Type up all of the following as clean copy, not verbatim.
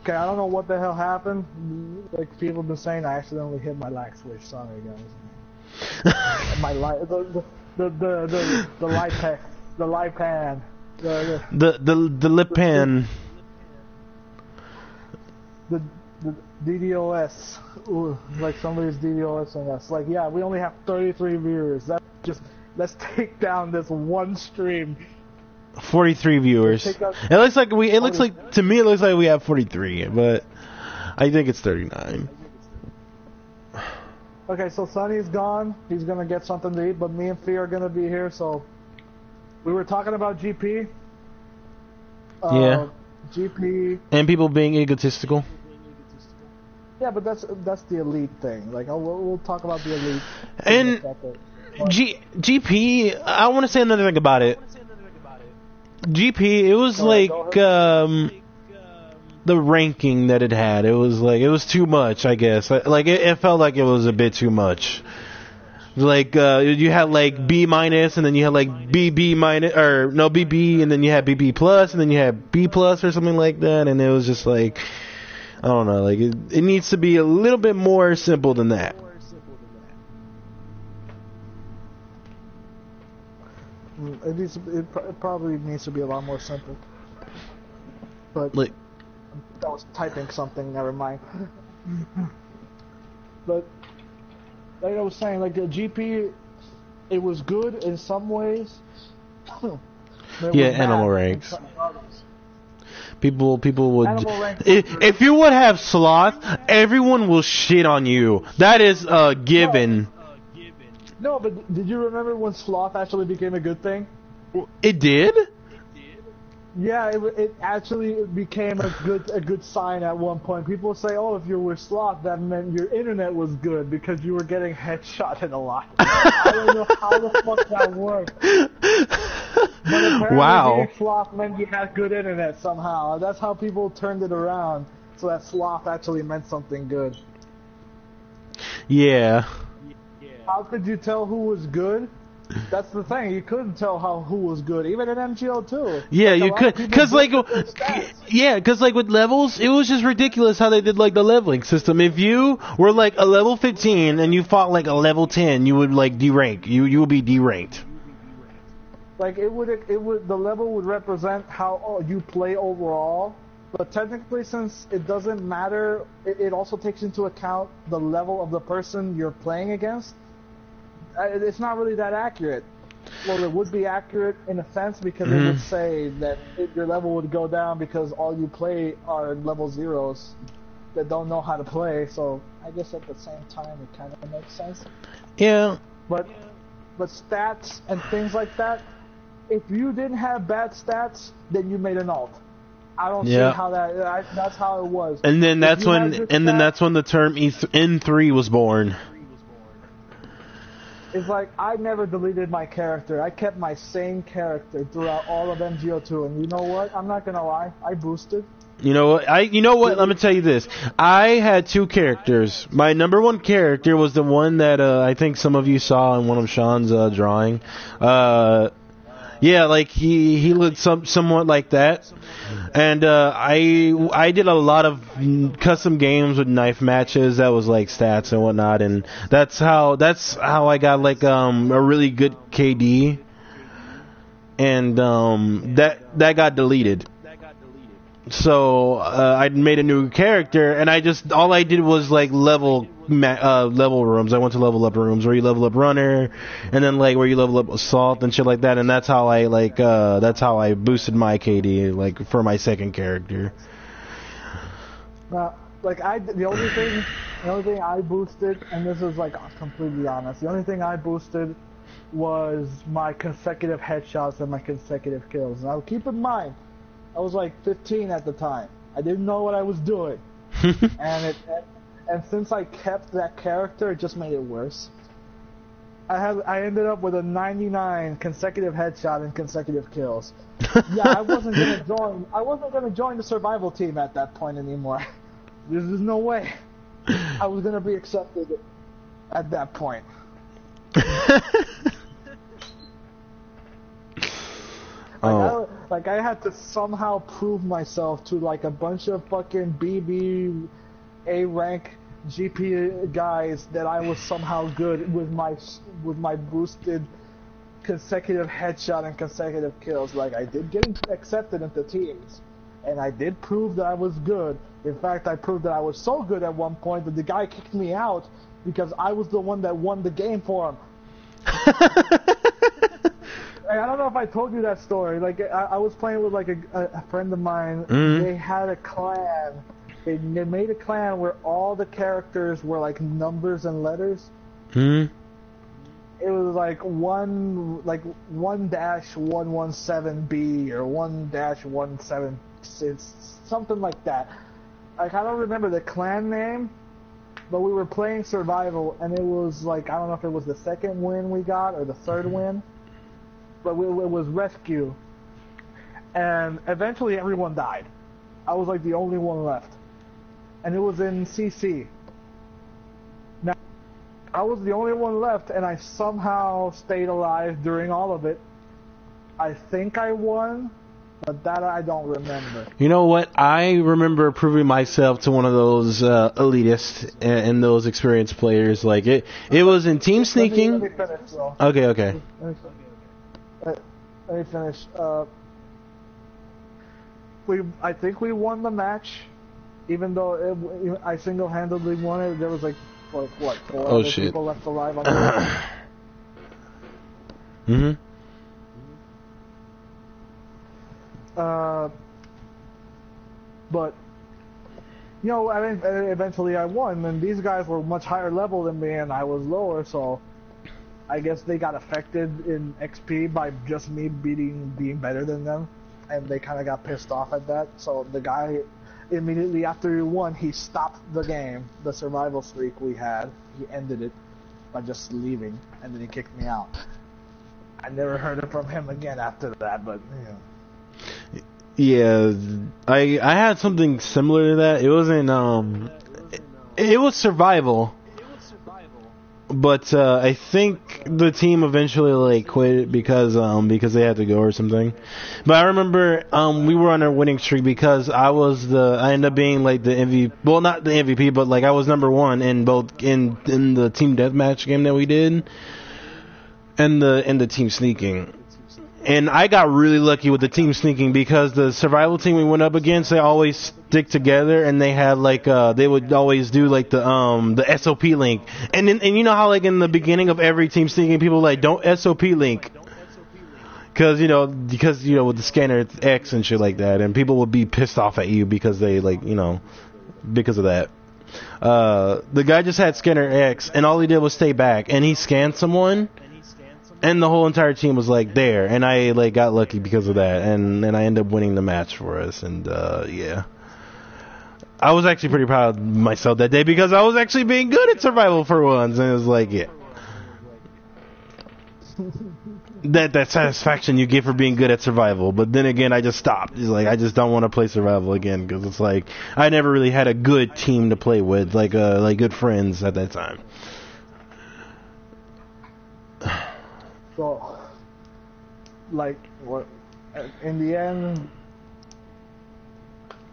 Okay, I don't know what the hell happened. Like people have been saying, I accidentally hit my lag switch. Sorry, guys. My light, the light pan, the light pan, the lip pan. The DDoS. Ooh, like somebody's DDoSing us. Like, yeah, we only have 33 viewers. That's just, let's take down this one stream. 43 viewers. It looks like to me it looks like we have 43, but I think it's 39. Okay, so Sonny's gone. He's gonna get something to eat, but me and Fee are gonna be here. So we were talking about GP. Yeah. GP. And people being egotistical. Yeah, but that's the elite thing. Like, we'll talk about the elite. And GP, I want to say another thing about it. GP, it was the ranking that it had. It was too much, I guess. Like it felt like it was a bit too much. Like you had like B minus, and then you had like BB minus, or no BB, and then you had BB plus, and then you had B plus or something like that, and it was just like, I don't know, like it needs to be a little bit more simple than that. It probably needs to be a lot more simple. But like, I was typing something. Never mind. But like I was saying, like the GP, it was good in some ways. Yeah, animal ranks. People would. If you would have sloth, everyone will shit on you. That is a given. No, but did you remember when sloth actually became a good thing? It did? Yeah, it actually became a good sign at one point. People say, "Oh, if you were sloth, that meant your internet was good because you were getting headshotted a lot." I don't know how the fuck that worked. But apparently being sloth meant you had good internet somehow. That's how people turned it around, so that sloth actually meant something good. Yeah. How could you tell who was good? That's the thing. You couldn't tell who was good, even in MGO2. Yeah, you could, because like with levels, it was just ridiculous how they did like the leveling system. If you were like a level 15 and you fought like a level 10, you would like derank. You would be deranked. Like the level would represent how you play overall. But technically, since it doesn't matter, it also takes into account the level of the person you're playing against. It's not really that accurate. Well, it would be accurate in a sense because it would say that your level would go down because all you play are level zeros that don't know how to play. So I guess at the same time it kind of makes sense. Yeah. But stats and things like that, if you didn't have bad stats, then you made an alt. I don't see how that's how it was. And then that's when the term N3 was born. It's like, I never deleted my character. I kept my same character throughout all of MGO2, and you know what? I'm not gonna lie. I boosted. You know what? Let me tell you this. I had two characters. My number one character was the one that I think some of you saw in one of Sean's drawing. Yeah, like he looked somewhat like that. And I did a lot of custom games with knife matches that was like stats and whatnot, and that's how I got like a really good KD, and that got deleted. So I made a new character, and all I did was like level rooms. I went to level up rooms where you level up runner, and then like where you level up assault and shit like that. And that's how I boosted my KD like for my second character. Like the only thing I boosted, and this is like completely honest, the only thing I boosted was my consecutive headshots and my consecutive kills. Now keep in mind, I was like 15 at the time. I didn't know what I was doing, and since I kept that character, it just made it worse. I ended up with a 99 consecutive headshot and consecutive kills. Yeah, I wasn't gonna join the survival team at that point anymore. There's no way I was gonna be accepted at that point. Like, I had to somehow prove myself to, like, a bunch of fucking BB, A-rank, GP guys that I was somehow good with my boosted consecutive headshot and consecutive kills. Like, I did get accepted into teams, and I did prove that I was good. In fact, I proved that I was so good at one point that the guy kicked me out because I was the one that won the game for him. I don't know if I told you that story. Like, I was playing with like a friend of mine. Mm-hmm. They had a clan. They made a clan where all the characters were like numbers and letters. Hmm. It was like 1-117B or 1-17, something like that. Like, I don't remember the clan name, but we were playing survival, and it was like, I don't know if it was the second win we got or the third win, but it was rescue, and eventually everyone died. I was like the only one left, and it was in CC. Now, I was the only one left, and I somehow stayed alive during all of it. I think I won, but that I don't remember. You know what? I remember proving myself to one of those elitists and those experienced players. Like, it was in team sneaking. Let me finish, bro. Okay. Let me finish. I think we won the match, even though I single-handedly won it. There was like what 4 other people left alive on the Mm-hmm. But you know, I mean, eventually I won, and these guys were much higher level than me, and I was lower, so I guess they got affected in XP by just me being better than them, and they kind of got pissed off at that. So the guy, immediately after he won, he stopped the game, the survival streak we had. He ended it by just leaving, and then he kicked me out. I never heard from him again after that, but you know. Yeah, I had something similar to that. It wasn't it was survival. But I think the team eventually like quit it because they had to go or something. But I remember we were on a winning streak because I ended up being like the MVP. Well, not the MVP, but like I was number 1 in both in the team deathmatch game that we did, and the team sneaking. And I got really lucky with the team sneaking because the survival team we went up against, they always stick together, and they had like they would always do like the SOP link. And you know how like in the beginning of every team sneaking, people like don't SOP link because you know with the scanner it's X and shit like that, and people would be pissed off at you because they because of that. The guy just had scanner X, and all he did was stay back, and he scanned someone. And the whole entire team was like there, and I like got lucky because of that, and I ended up winning the match for us, and yeah, I was actually pretty proud of myself that day because I was actually being good at survival for once, and it was like, yeah, that satisfaction you get for being good at survival. But then again, I just stopped. It's like I just don't want to play survival again because it's like I never really had a good team to play with, like good friends at that time. So, like, what? In the end,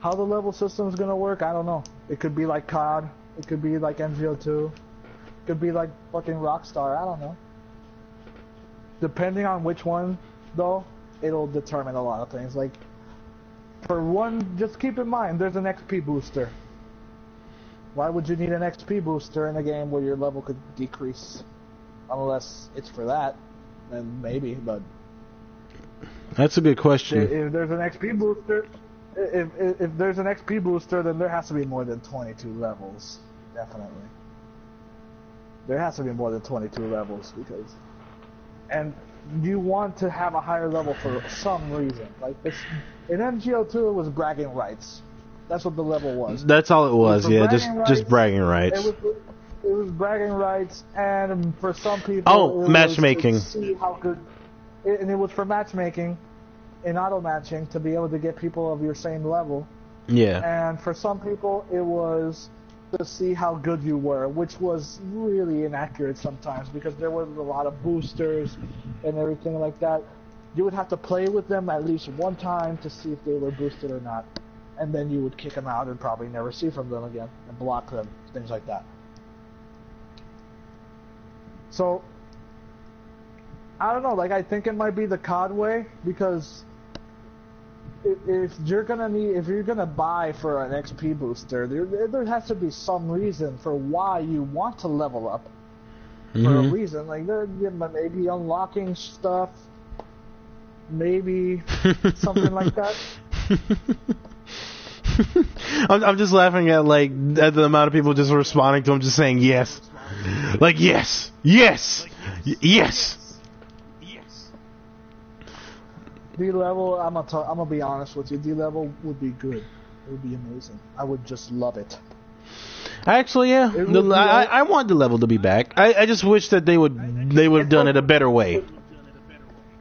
how the level system is gonna work, I don't know. It could be like COD. It could be like MGO2. It could be like fucking Rockstar. I don't know. Depending on which one, though, it'll determine a lot of things. Like, for one, just keep in mind, there's an XP booster. Why would you need an XP booster in a game where your level could decrease? Unless it's for that. Then maybe, but that's a good question. If there's an XP booster, if there's an XP booster, then there has to be more than 22 levels. Definitely, there has to be more than 22 levels and you want to have a higher level for some reason. Like this, in MGO2, it was bragging rights. That's what the level was. That's all it was. Yeah, just bragging rights. It was bragging rights, and for some people, matchmaking. Was to see how good, and it was for matchmaking, in auto matching, to be able to get people of your same level. Yeah. And for some people, it was to see how good you were, which was really inaccurate sometimes because there was a lot of boosters and everything like that. You would have to play with them at least one time to see if they were boosted or not. And then you would kick them out and probably never see from them again and block them, things like that. So, I don't know, like I think it might be the COD way, because if you're gonna buy for an XP booster, there has to be some reason for why you want to level up. For a reason, like maybe unlocking stuff, maybe something like that. I'm just laughing at at the amount of people just responding to him, just saying yes, like yes, yes, yes. D-level, I'm gonna be honest with you. D-level would be good. It would be amazing. I would just love it. Actually, yeah, I want the level to be back. I just wish that they would have done it a better way.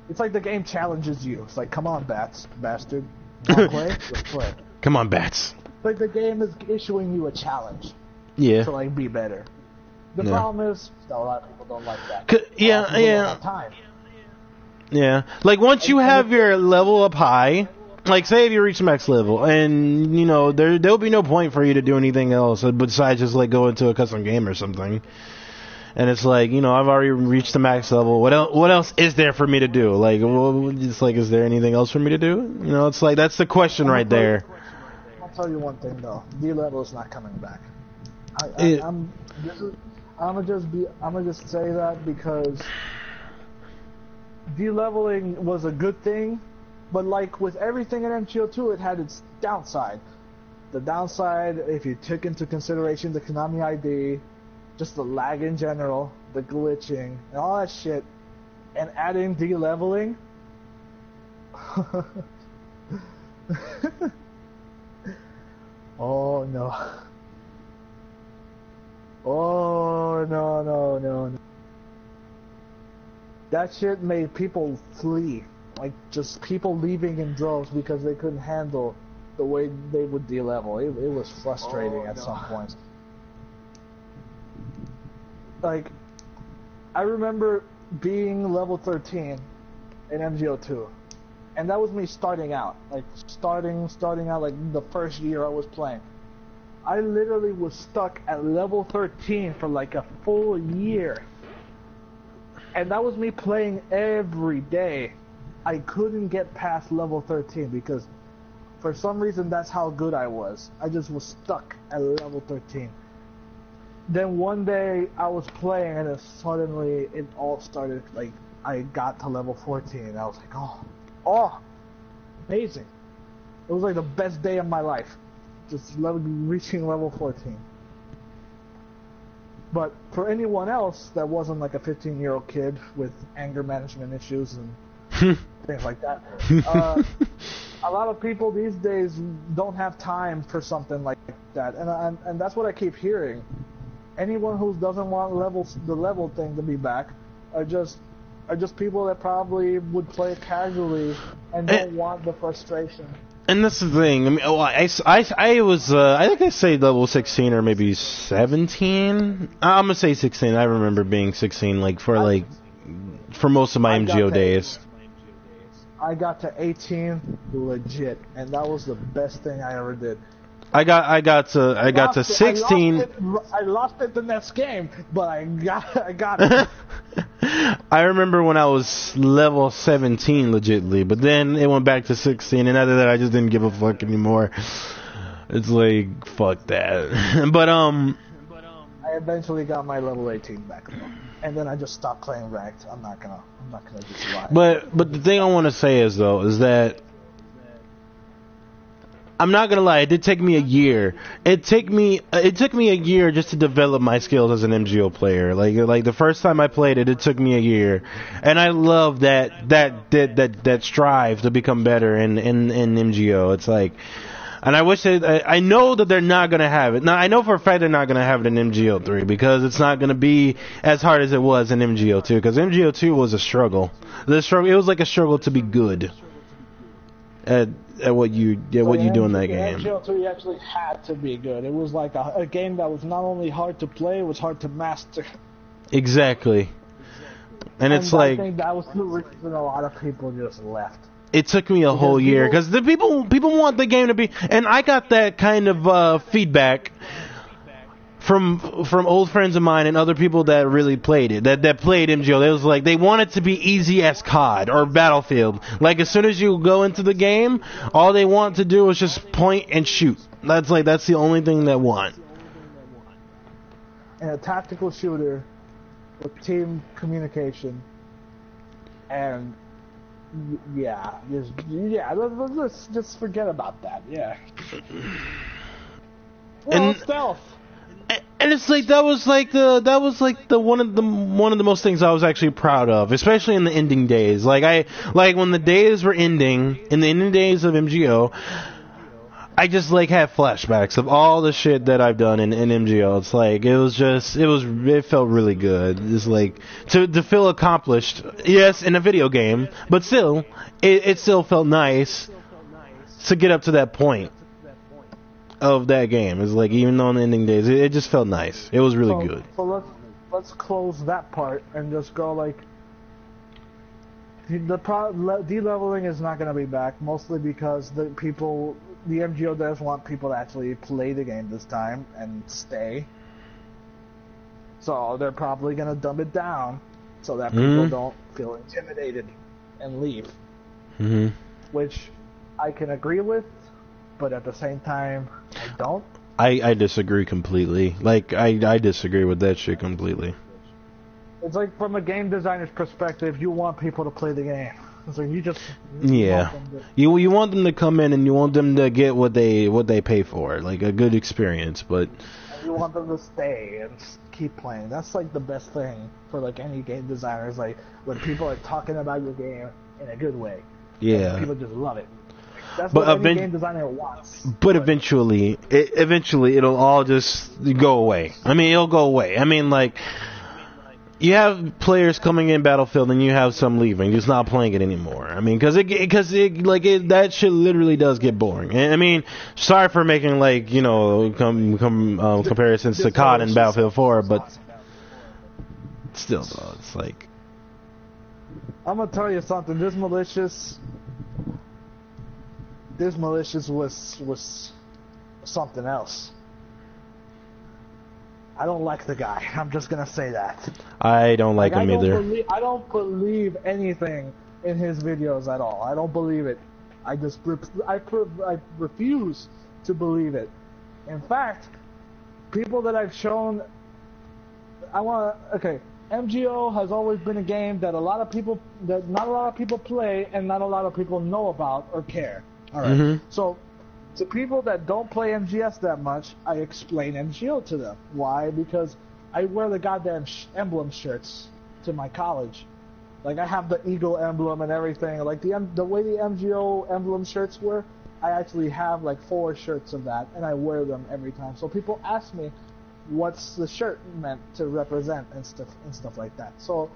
It's like the game challenges you. It's like, come on, bastard. Wanna play? Let's play. Come on, bats. Like the game is issuing you a challenge. Yeah. To like be better. The problem is that a lot of people don't like that. Yeah. Don't have time. Yeah. Like once you have your level up high, like say if you reach max level, and you know there'll be no point for you to do anything else besides just like go into a custom game or something. And it's like, you know, I've already reached the max level. What else is there for me to do? Like, it's like, is there anything else for me to do? You know, it's like that's the question right there. I'll tell you one thing though. D-level is not coming back. I'm gonna just say that because de-leveling was a good thing, but like with everything in MGO2, it had its downside. The downside, if you took into consideration the Konami ID, just the lag in general, the glitching, and all that shit, and adding de-leveling. Oh no. Oh no. That shit made people flee. Like, just people leaving in droves because they couldn't handle the way they would de-level. It was frustrating at some points. Like, I remember being level 13 in MGO2. And that was me starting out. Like, starting out like the first year I was playing. I literally was stuck at level 13 for like a full year. And that was me playing every day. I couldn't get past level 13 because for some reason that's how good I was. I just was stuck at level 13. Then one day I was playing and then suddenly it all started, like I got to level 14 and I was like, oh, amazing. It was like the best day of my life. Just reaching level 14. But for anyone else that wasn't like a 15-year-old kid with anger management issues and things like that, a lot of people these days don't have time for something like that, and that's what I keep hearing. Anyone who doesn't want the level thing to be back are just people that probably would play it casually and don't want the frustration. And that's the thing. I mean, I was I think I say level 16 or maybe 17. I'm gonna say 16. I remember being 16 like for most of my MGO days. I got to 18 legit, and that was the best thing I ever did. I got to 16. I lost it the next game, but I got it. I remember when I was level 17 legitly, but then it went back to 16, and after that I just didn't give a fuck anymore. It's like, fuck that. But I eventually got my level 18 back though. And then I just stopped playing ranked. I'm not gonna just lie. But the thing I want to say is that I'm not gonna lie, it did take me a year. It took me a year just to develop my skills as an MGO player. Like the first time I played it took me a year, and I love that strive to become better in MGO. It's like, and I wish I know that they're not gonna have it. Now I know for a fact they're not gonna have it in MGO3 because it's not gonna be as hard as it was in MGO2. Because MGO2 was a struggle. It was like a struggle to be good at what you do in that game. MGO3 actually had to be good. It was like a game that was not only hard to play, it was hard to master. Exactly. And it's I like, think that was the reason a lot of people just left. it took me a whole year because the people want the game to be, and I got that kind of feedback from old friends of mine and other people that really played it, that played MGO. It was like they want it to be easy as COD or Battlefield. Like as soon as you go into the game, all they want to do is just point and shoot. That's the only thing they want. And a tactical shooter with team communication and let's just forget about that. Yeah. Well, stealth. And it's like that was like the one of the most things I was actually proud of, especially in the ending days. Like when the days were ending, in the ending days of MGO, I just like had flashbacks of all the shit that I've done in MGO. It's like it felt really good. It's like to feel accomplished. Yes, in a video game, but still, it still felt nice to get up to that point of that game. It's like even though in the ending days, it just felt nice. It was really good. So let's close that part and just go like de-leveling is not going to be back, mostly because the MGO devs want people to actually play the game this time and stay. So they're probably going to dumb it down so that people don't feel intimidated and leave. Mm-hmm. Which I can agree with, but at the same time, I don't. I disagree completely. Like, I disagree with that shit completely. It's like, from a game designer's perspective, you want people to play the game. So you just you want them to come in and you want them to get what they pay for, like a good experience, but you want them to stay and keep playing. That's like the best thing for like any game designer, is like when people are talking about your game in a good way. Yeah. People just love it. That's what any game designer wants. But eventually it'll all just go away. I mean, it'll go away. I mean, like, you have players coming in Battlefield and you have some leaving, just not playing it anymore. I mean, because that shit literally does get boring. And, I mean, sorry for making like, you know, comparisons to COD and Battlefield 4, but still though, it's like, I'm gonna tell you something. This malicious was something else. I don't like the guy. I'm just gonna say that. I don't like him either. I don't believe anything in his videos at all. I don't believe it. I refuse to believe it. In fact, people that I've shown, MGO has always been a game that not a lot of people play and not a lot of people know about or care. All right. Mm-hmm. So, to people that don't play MGS that much, I explain MGO to them. Why? Because I wear the goddamn emblem shirts to my college. Like, I have the eagle emblem and everything. Like, the way the MGO emblem shirts were, I actually have like 4 shirts of that, and I wear them every time. So people ask me, what's the shirt meant to represent and stuff like that. So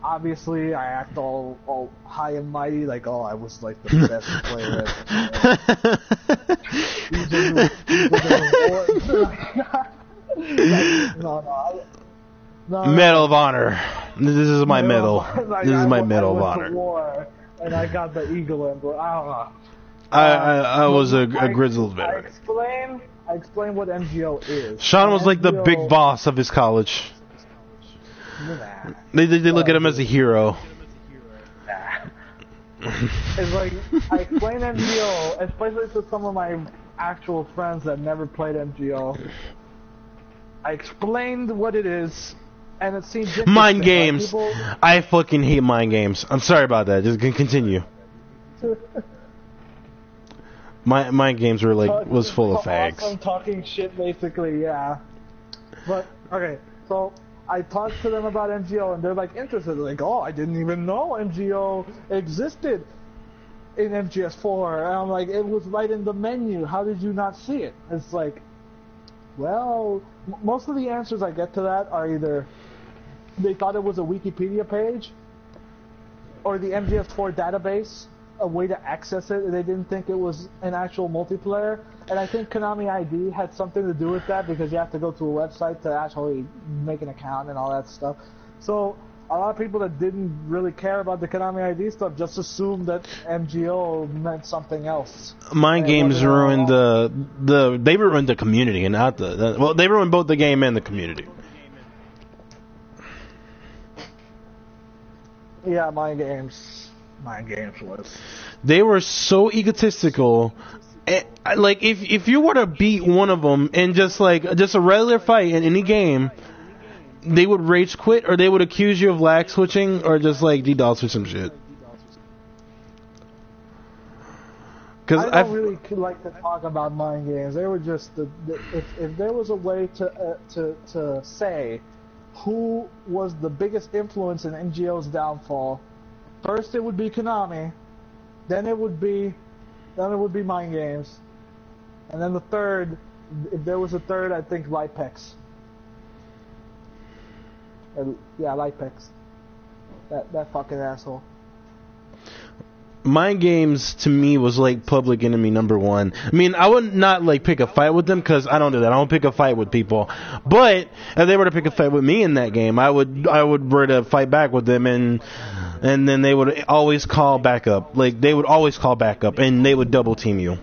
obviously I act all high and mighty, like, oh, I was like the best player ever. Medal of Honor. This is my medal. This is my medal of honor. War, and I got the eagle emblem. I don't know. I was a grizzled veteran. I explained what MGO is. Sean was like the big boss of his college. Nah. They look at him as a hero. Nah. It's like, I explain MGO, especially to some of my actual friends that never played MGO. I explained what it is, and it seems interesting. Mind games. I fucking hate mind games. I'm sorry about that. Just continue. Mind games were like was full of fags. Awesome talking shit, basically, yeah. But okay, so I talked to them about MGO, and they're like interested. They're like, oh, I didn't even know MGO existed in MGS4. And I'm like, it was right in the menu. How did you not see it? It's like, well, most of the answers I get to that are either they thought it was a Wikipedia page, or the MGS4 database, a way to access it. They didn't think it was an actual multiplayer, and I think Konami ID had something to do with that, because you have to go to a website to actually make an account and all that stuff. So a lot of people that didn't really care about the Konami ID stuff just assumed that MGO meant something else. Mind games ruined they ruined the community and not well, they ruined both the game and the community. Yeah, Mind Games was. They were so egotistical. Like if you were to beat one of them in just a regular fight in any game, they would rage quit, or they would accuse you of lag switching, or just like DDoS or some shit. Because I don't really like to talk about Mind Games. They were just if there was a way to say who was the biggest influence in NGO's downfall, first it would be Konami, then it would be Mind Games, and then the third, if there was a third, I think Lipex. Yeah, Lipex. That fucking asshole. Mind Games to me was like public enemy number one. I mean, I would not like pick a fight with them because I don't do that. I don't pick a fight with people. But if they were to pick a fight with me in that game, I would were to fight back with them, and then they would always call back up. Like they would always call back up, and they would double team you.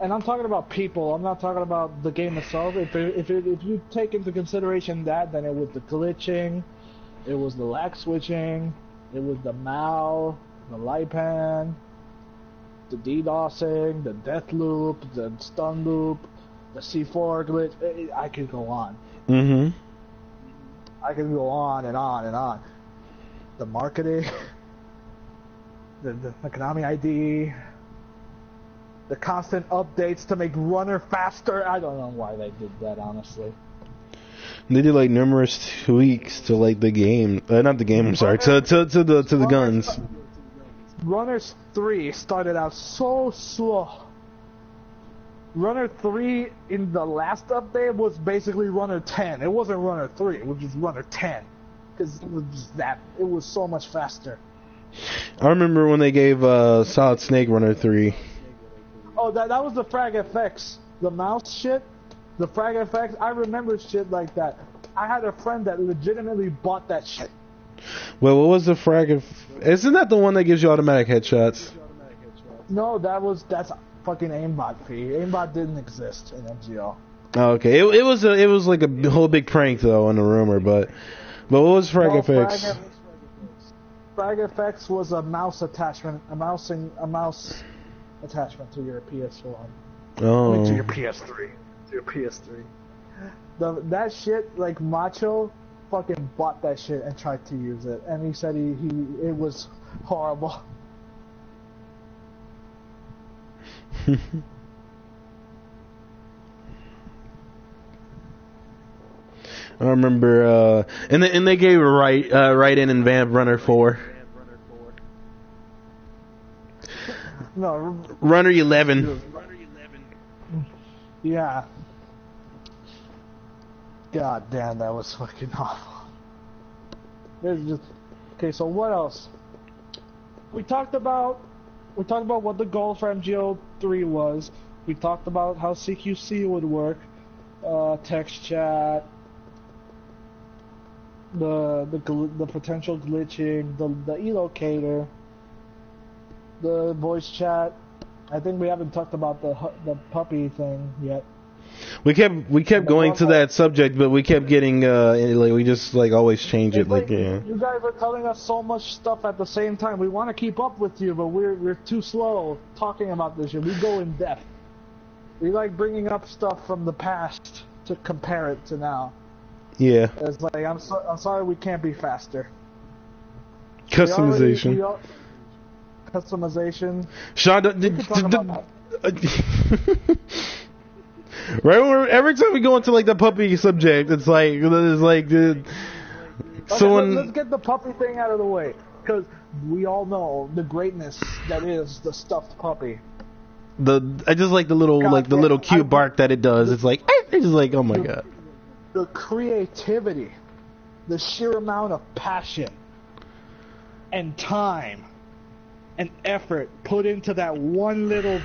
And I'm talking about people. I'm not talking about the game itself. If you take into consideration that, then it was the glitching, it was the lag switching, it was the MAL, the LiPAN, the DDoSing, the death loop, the stun loop, the C4 glitch. I could go on. Mm-hmm. I could go on and on and on. The marketing, the Konami ID. The constant updates to make Runner faster. I don't know why they did that, honestly. They did like numerous tweaks to like the game, not the game. I'm sorry, to the guns. Runners 3 started out so slow. Runner 3 in the last update was basically Runner 10. It wasn't Runner 3. It was just Runner 10 because it was just that. It was so much faster. I remember when they gave Solid Snake Runner 3. Oh, that was the Frag FX, the mouse shit, the Frag FX. I remember shit like that. I had a friend that legitimately bought that shit. Well, what was the Frag? Isn't that the one that gives you automatic headshots? No, that's fucking aimbot fee. Aimbot didn't exist in MGO. Oh, okay, it was like a whole big prank though in the rumor, but what was Frag FX? Frag FX was a mouse attachment, a mouse attachment to your PS1. Oh. I mean, to your PS3. To your PS3. That shit, like Macho, fucking bought that shit and tried to use it, and he said it was horrible. I remember, and they gave a right in Vamp Runner 4. No, Runner 11. Yeah. God damn, that was fucking awful. There's just okay. So what else? We talked about what the goal for MGO3 was. We talked about how CQC would work, text chat, the potential glitching, the elocator, the voice chat. I think we haven't talked about the puppy thing yet. We kept going to that subject, but we kept getting we just like always change it. Like yeah. You guys are telling us so much stuff at the same time. We want to keep up with you, but we're too slow talking about this shit. We go in depth. We like bringing up stuff from the past to compare it to now. Yeah. It's like I'm sorry we can't be faster. Customization. Customization. Sean, right? Every time we go into like the puppy subject, it's like dude, someone. Let's get the puppy thing out of the way, because we all know the greatness that is the stuffed puppy. I just like the little cute bark that it does. It's like it's just like, oh my god. The creativity, the sheer amount of passion and time and effort put into that one little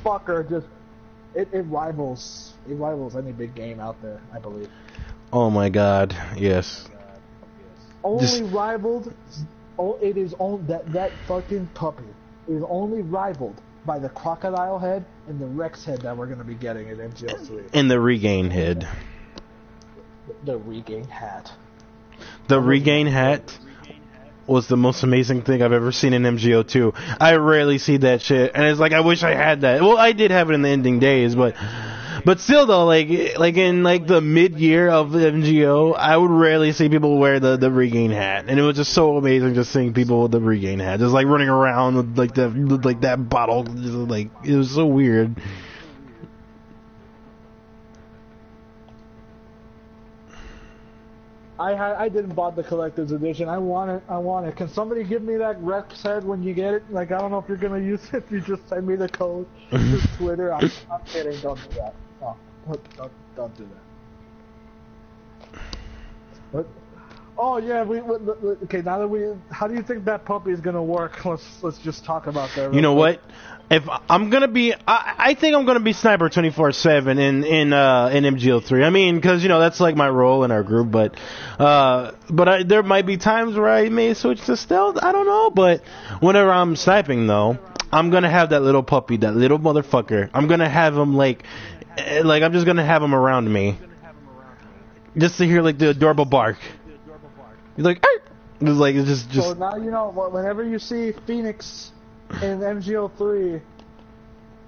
fucker, just it rivals any big game out there, I believe. Oh my God, yes. Only rivaled. Oh, it is on that fucking puppy is only rivaled by the crocodile head and the Rex head that we're gonna be getting at MGO3. And the regain head. The regain hat. The regain hat was the most amazing thing I've ever seen in MGO2. I rarely see that shit, and it's like I wish I had that. Well, I did have it in the ending days, but still though, like in like the mid-year of the MGO, I would rarely see people wear the regain hat, and it was just so amazing just seeing people with the regain hat, just like running around with like that bottle, just, like it was so weird. I didn't buy the collector's edition. I want it. Can somebody give me that Rex head when you get it? Like, I don't know if you're gonna use it. You just send me the code to Twitter. I'm kidding. Don't do that. No, don't do that. What? Oh yeah, okay. Now that how do you think that puppy is gonna work? Let's just talk about that. You know what? If I'm gonna be, I think I'm gonna be sniper 24/7 in MGO3. I mean, because that's like my role in our group. But there might be times where I may switch to stealth. I don't know. But whenever I'm sniping, though, I'm gonna have that little puppy, that little motherfucker. I'm gonna have him like I'm just gonna have him around me, just to hear like the adorable bark. He's like, "Arr!" It's just. So now whenever you see Phoenix in MGO3,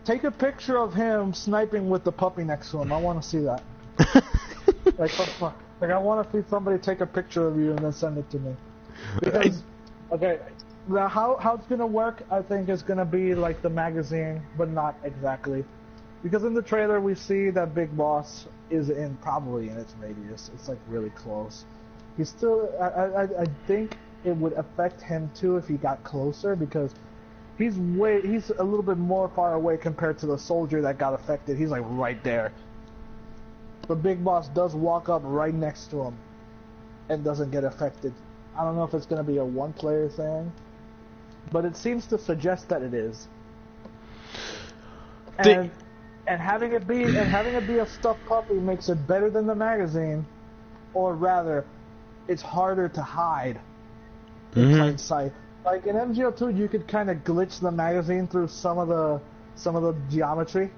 take a picture of him sniping with the puppy next to him. I want to see that. like I want to see somebody take a picture of you and then send it to me. Because, okay, now how it's gonna work, I think, is gonna be like the magazine, but not exactly. Because in the trailer we see that Big Boss is probably in its radius. It's like really close. He's still. I think it would affect him too if he got closer, because he's a little bit more far away compared to the soldier that got affected. He's like right there. But Big Boss does walk up right next to him and doesn't get affected. I don't know if it's going to be a one-player thing, but it seems to suggest that it is. And having it be a stuffed puppy makes it better than the magazine, or rather, it's harder to hide in plain sight. Like in MGO2, you could kind of glitch the magazine through some of the geometry.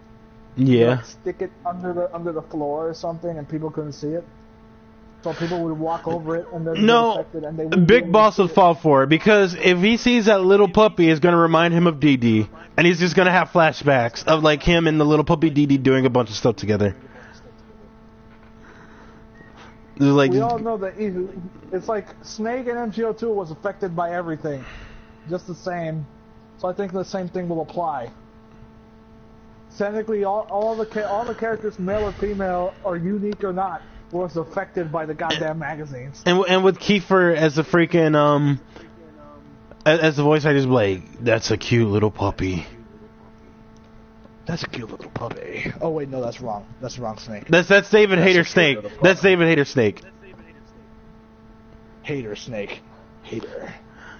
Yeah. Like stick it under the floor or something, and people couldn't see it. So people would walk over it and then get affected, and they wouldn't Big Boss would fall for it, because if he sees that little puppy, it's gonna remind him of DD, and he's just gonna have flashbacks of like him and the little puppy DD doing a bunch of stuff together. Like, we all know that it's like Snake in MGO2 was affected by everything, just the same. So I think the same thing will apply. Technically, all the characters, male or female, or unique or not, was affected by the goddamn magazines. And with Kiefer as the freaking as the voice actor's like, that's a cute little puppy. That's a cute little puppy. Oh wait, no, that's wrong. That's the wrong Snake. That's David Hayter Snake. That's David Hayter Snake. Hater Snake. Hater.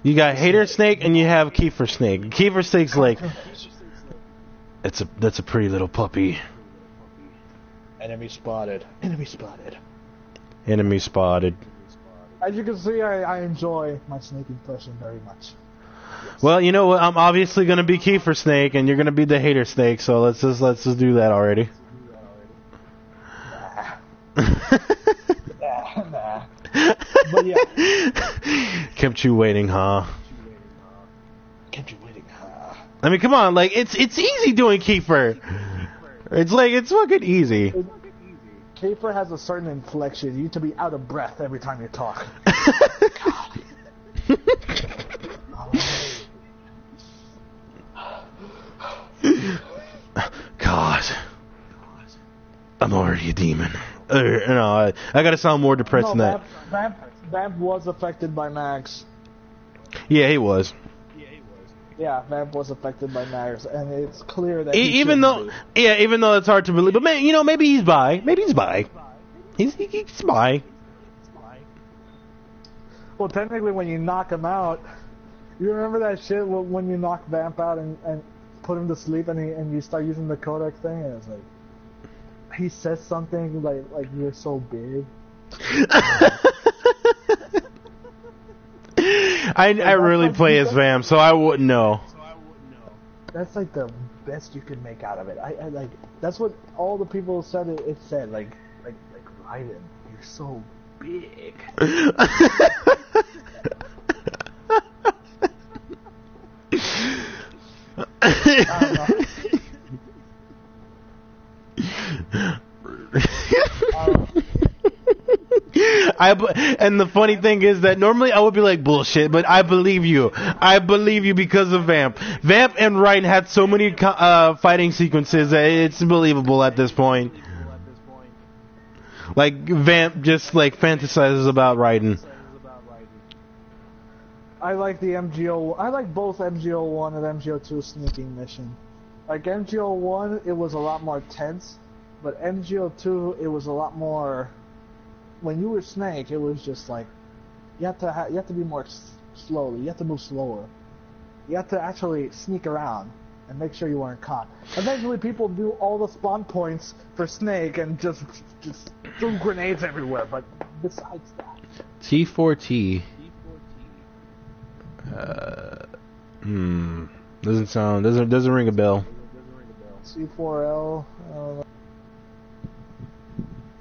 You got Hater Snake and you have Kiefer Snake. Kiefer Snake's like, that's a pretty little puppy. Enemy spotted. Enemy spotted. Enemy spotted. As you can see, I enjoy my Snake impression very much. Yes. Well, you know what? I'm obviously gonna be Kiefer Snake, and you're gonna be the Hater Snake. So let's just do that already. Nah. But yeah. Kept you waiting, huh? Kept you waiting, huh? I mean, come on, like it's easy doing Kiefer. It's fucking easy. Kiefer has a certain inflection. You need to be out of breath every time you talk. God. I'm already a demon. No, I gotta sound more depressed than that. Vamp was affected by Max. Yeah, he was. Yeah, Vamp was affected by Max, and it's clear that even though it's hard to believe, but maybe he's bi. Maybe he's bi. He's bi. Well, technically, when you knock him out, you remember that shit when you knock Vamp out and put him to sleep, and you start using the codec thing, and it's like he says something like you're so big. I really play as Vamp, so I wouldn't know. That's like the best you can make out of it. I like that's what all the people said. It said like Raiden, you're so big. And the funny thing is that normally I would be like bullshit, but I believe you. I believe you because of Vamp. Vamp and Raiden had so many fighting sequences that it's believable at this point. Like Vamp just like fantasizes about Raiden. I like the MGO. I like both MGO1 and MGO2 sneaking mission. Like MGO1, it was a lot more tense, but MGO2, it was a lot more. When you were Snake, it was just like you have to be more slowly. You have to move slower. You have to actually sneak around and make sure you weren't caught. Eventually, people do all the spawn points for Snake and just threw grenades everywhere. But besides that, T4T. Doesn't ring a bell. C4L.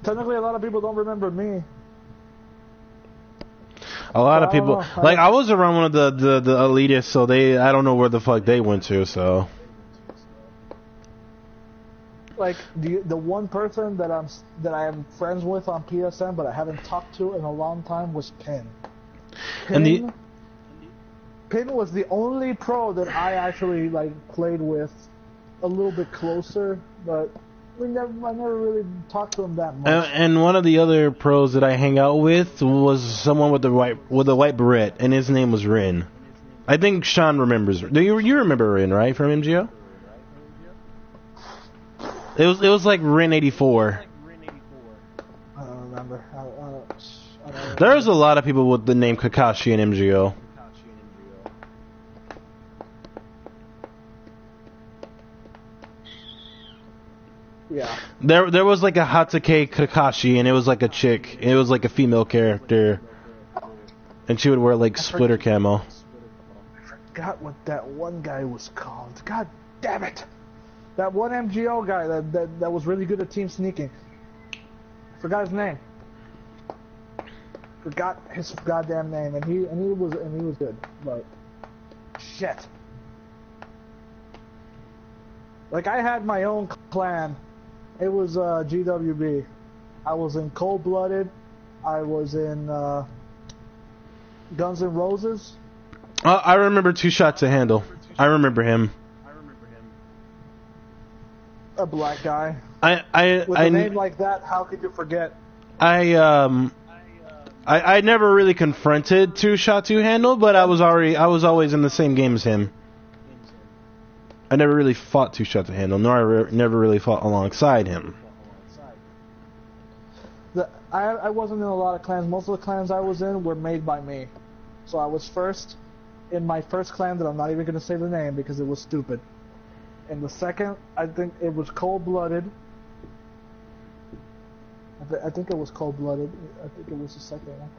Technically, a lot of people don't remember me. A lot of people, like I was around one of the elitists, so I don't know where the fuck they went to. So, like the one person that I am friends with on PSN, but I haven't talked to in a long time was Pin. Pin was the only pro that I actually like played with a little bit closer, but I never really talked to him that much. And one of the other pros that I hang out with was someone with a white beret, and his name was Rin. I think Sean remembers. Do you remember Rin, right, from MGO? It was like Rin 84. I don't remember. There's a lot of people with the name Kakashi in MGO. Yeah. There was like a Hatake Kakashi, and it was like a chick. It was like a female character, and she would wear like splitter camo. I forgot what that one guy was called. God damn it! That one MGO guy that was really good at team sneaking. I forgot his name. Forgot his goddamn name, and he was good. But shit. Like I had my own clan. It was GWB. I was in Cold Blooded. I was in Guns N' Roses. I remember Two Shots to Handle. I remember him. A black guy. With a name like that, how could you forget? I never really confronted Two Shot to Handle, but I was always in the same game as him. I never really fought Two Shot to Handle, nor I never really fought alongside him. I wasn't in a lot of clans. Most of the clans I was in were made by me. So I was first in my first clan that I'm not even going to say the name because it was stupid. In the second, I think it was Cold Blooded. I think it was Cold Blooded. I think it was the second one.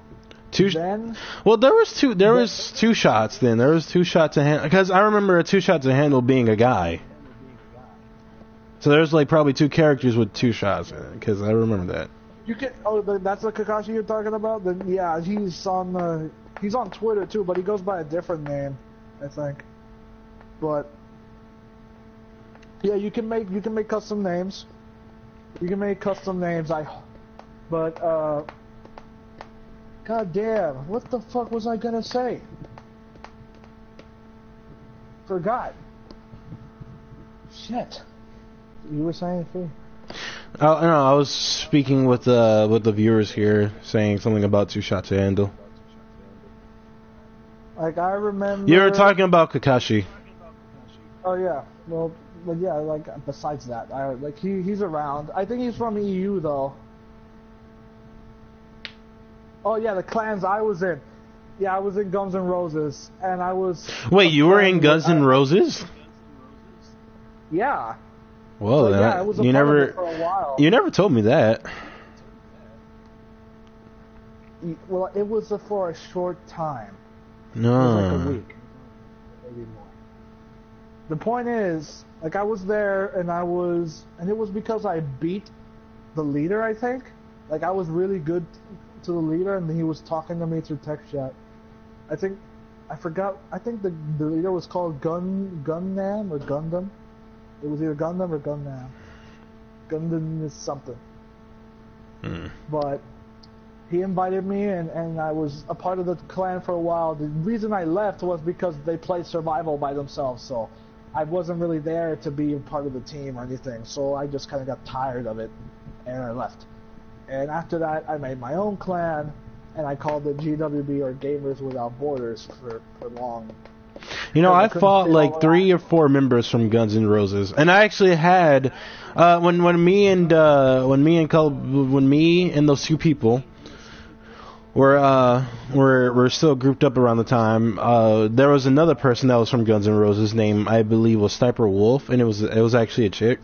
Well, there was two shots then. There was Two Shot to Handle, because I remember a Two Shot to Handle being a guy. So there's like probably two characters with two shots in it, because I remember that. That's the Kakashi you're talking about? Then yeah, he's on Twitter too, but he goes by a different name, I think. But yeah, you can make custom names. God damn, what the fuck was I gonna say? Forgot. Shit. You were saying it too. Oh no, I was speaking with the viewers here, saying something about Two Shot to Handle. Like I remember. You were talking about Kakashi. Oh yeah, well, but yeah, like besides that, he's around. I think he's from EU though. Oh yeah, the clans I was in. Yeah, I was in Guns N' Roses, and I was. Wait, you were in Guns N' Roses? Yeah. Well, yeah, I was a part of it for a while. You never told me that. Well, it was for a short time. No. It was like a week, maybe more. The point is, like, I was there, and it was because I beat the leader, I think. Like, I was really good to the leader, and he was talking to me through text chat. I think the leader was called Gundam or Gundam. It was either Gundam or Gundam. Gundam is something. But he invited me, and I was a part of the clan for a while. The reason I left was because they played survival by themselves, so I wasn't really there to be a part of the team or anything. So I just kind of got tired of it, and I left. And after that, I made my own clan, and I called it GWB, or Gamers Without Borders, for long. You know, I fought like 3 or 4 members from Guns N' Roses, and I actually had when me and those 2 people were still grouped up around the time. There was another person that was from Guns N' Roses, named, I believe, was Sniper Wolf, and it was actually a chick,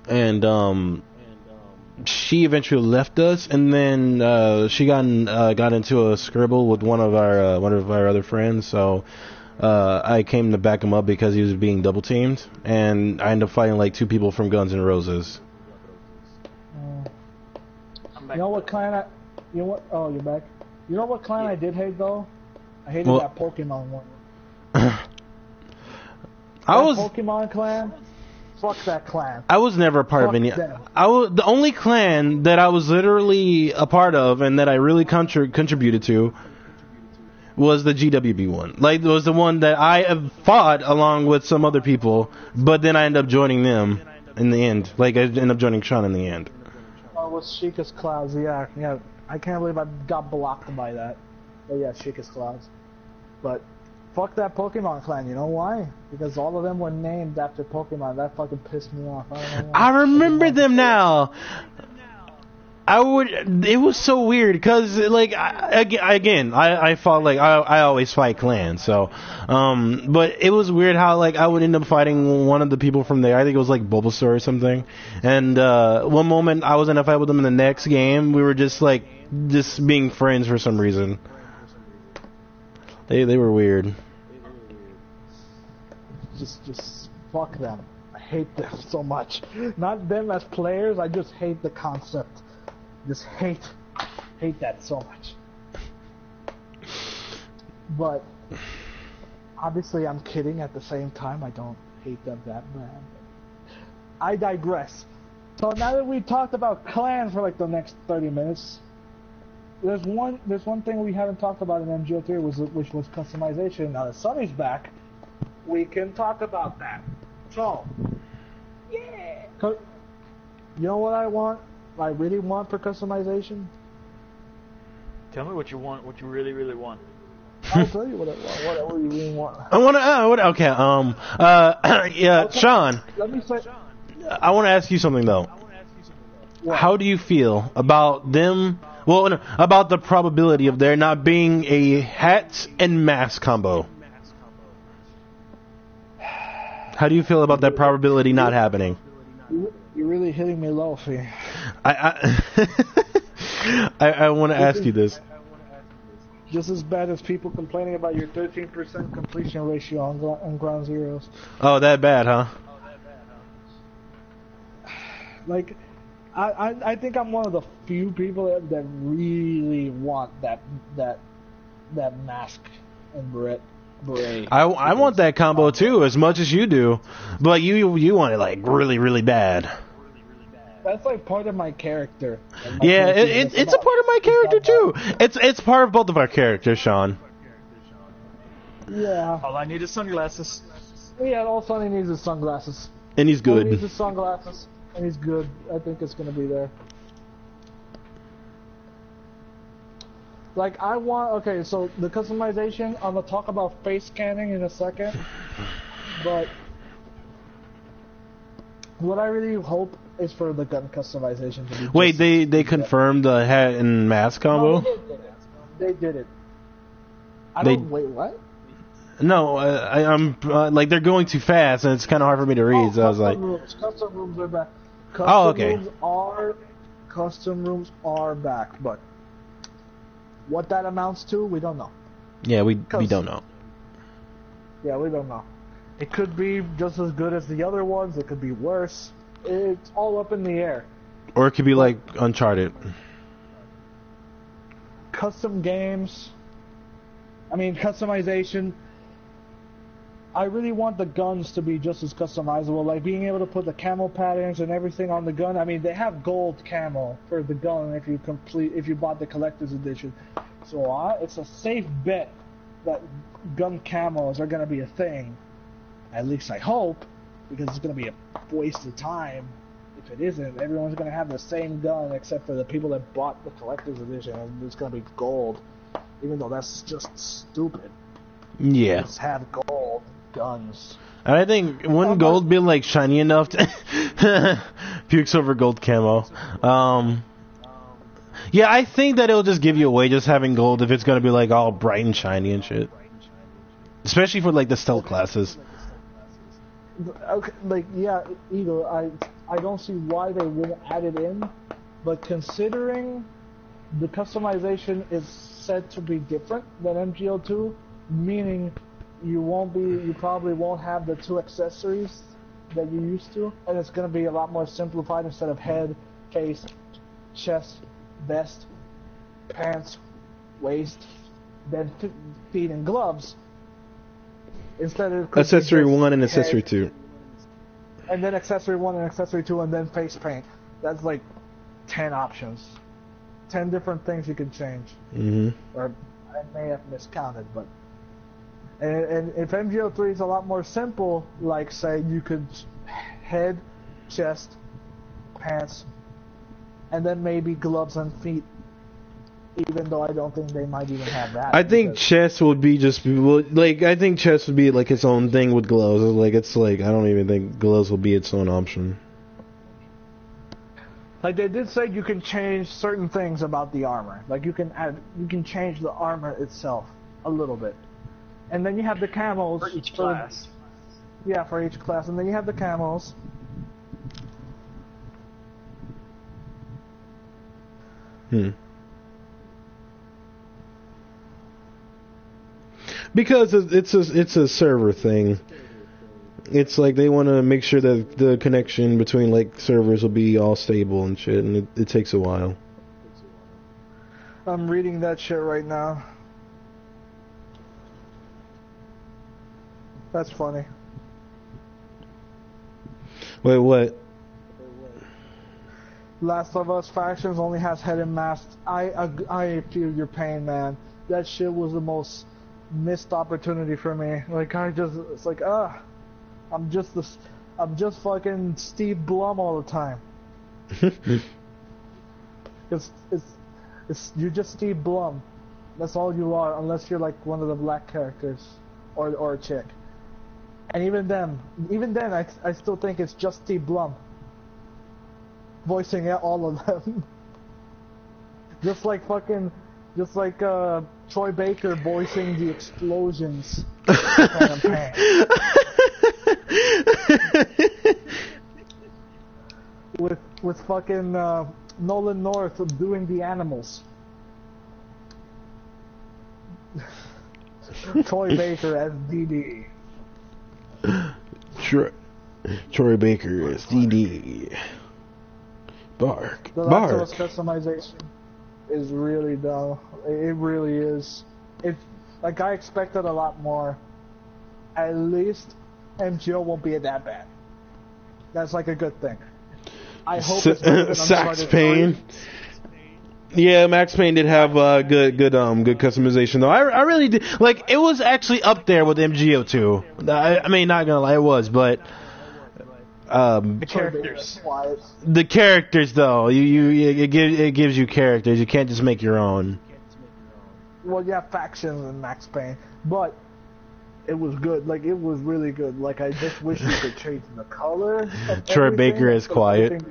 and she eventually left us, and then she got into a scribble with one of our other friends. So I came to back him up because he was being double teamed, and I ended up fighting like 2 people from Guns N' Roses. You know what clan you know what? Oh, you're back. You know what clan I did hate though? I hated that Pokemon one. Pokemon clan. Fuck that clan. I was never a part of any. The only clan that I was literally a part of and that I really contributed to was the GWB one. Like, it was the one that I have fought along with some other people, but then I ended up joining them in the end. Like, I ended up joining Sean in the end. Oh, it was Sheikah's Clouds. Yeah. I can't believe I got blocked by that. But yeah, Sheikah's Clouds. But fuck that Pokemon clan. You know why? Because all of them were named after Pokemon. That fucking pissed me off. I remember them now. It was so weird because, like, I fought, like, I always fight clans, so, but it was weird how, like, I would end up fighting one of the people from there. I think it was, like, Bulbasaur or something, and, one moment I was in a fight with them, in the next game, we were just being friends for some reason. They were weird. Just fuck them. I hate them so much. Not them as players, I just hate the concept. Just hate that so much. But obviously I'm kidding at the same time. I don't hate them that bad. I digress. So now that we talked about clans for like the next 30 minutes, there's one thing we haven't talked about in MGO3, which was customization. Now that Sonny's back, we can talk about that. So, yeah. You know what I want? I really want for customization? Tell me what you want, what you really, really want. I'll tell you what I want, what you really want. Yeah, Sean. Let me say. I want to ask you something though. What? How do you feel about them? Well, no, about the probability of there not being a hat and mask combo. How do you feel about that probability not happening? You're really hitting me low, Fee. I want to ask you this. Just as bad as people complaining about your 13% completion ratio on Ground Zeroes. Oh, that bad, huh? Like, I think I'm one of the few people that really want that mask and beret. I want that combo too, as much as you do, but you want it like really, really bad. That's like part of my character. Yeah, it's a part of my character too. It's part of both of our characters, Sean. Yeah. All I need is sunglasses. Yeah, all Sonny needs is sunglasses. And he's good. He needs his sunglasses, and he's good. I think it's gonna be there. Like, okay, so the customization, I'm gonna talk about face scanning in a second, but what I really hope is for the gun customization to be. Wait, they confirmed the hat and mask combo? No, they did it. Wait, what? No, I'm like, they're going too fast, and it's kind of hard for me to read, so I was like... Custom rooms are back. Okay. Custom rooms are back, but What that amounts to, we don't know. Yeah, we don't know. Yeah, we don't know. It could be just as good as the other ones. It could be worse. It's all up in the air. Or it could be like Uncharted. Custom games. I mean, customization. I really want the guns to be just as customizable, like being able to put the camo patterns and everything on the gun. I mean, they have gold camo for the gun if you bought the collector's edition. So it's a safe bet that gun camos are gonna be a thing. At least I hope, because it's gonna be a waste of time if it isn't. Everyone's gonna have the same gun except for the people that bought the collector's edition, and it's gonna be gold, even though that's just stupid. Yeah. Just have gold guns. And I think wouldn't gold be like shiny enough to pukes over gold camo. Yeah, I think that it'll just give you away just having gold if it's gonna be like all bright and shiny and shit. Especially for like the stealth classes. Okay, like yeah, Eagle. I don't see why they won't add it in, but considering the customization is said to be different than MGO2, meaning you probably won't have the 2 accessories that you used to, and it's gonna be a lot more simplified instead of head, face, chest, vest, pants, waist, then feet and gloves. Instead of accessory 1 and accessory 2. And then accessory 1 and accessory 2 and then face paint. That's like 10 options. 10 different things you can change. Mm-hmm. Or I may have miscounted, but and if MGO3 is a lot more simple, like say you could head, chest, pants, and then maybe gloves and feet. Even though I don't think they might even have that. I think chest would be I think chest would be like its own thing with gloves. I don't even think gloves will be its own option. Like they did say you can change certain things about the armor. Like you can change the armor itself a little bit. And then you have the camos. For each class. Yeah, for each class. And then you have the camos. Because it's a server thing. It's like they want to make sure that the connection between like servers will be all stable and shit, and it takes a while. I'm reading that shit right now. That's funny. Wait, what? Last of Us Factions only has head and mask. I feel your pain, man. That shit was the most missed opportunity for me. Like it's like I'm just fucking Steve Blum all the time. You're just Steve Blum. That's all you are, unless you're like one of the black characters or a chick. And even then, I still think it's just Steve Blum voicing all of them. just like Troy Baker voicing the explosions. with fucking Nolan North doing the animals. Troy Baker as DD. Troy Baker as DD. Bark. The Last of Us customization is really dumb. It really is. Like I expected a lot more. At least MGO won't be that bad. That's like a good thing. I hope it's better than Sax Payne. Yeah, Max Payne did have good customization though. I really did like it was actually up there with MGO2. I mean, not gonna lie, it was, but the characters. The characters though, it gives you characters. You can't just make your own. Well, yeah, factions and Max Payne, but it was good. Like it was really good. Like I just wish you could change the color. Troy Baker is quiet.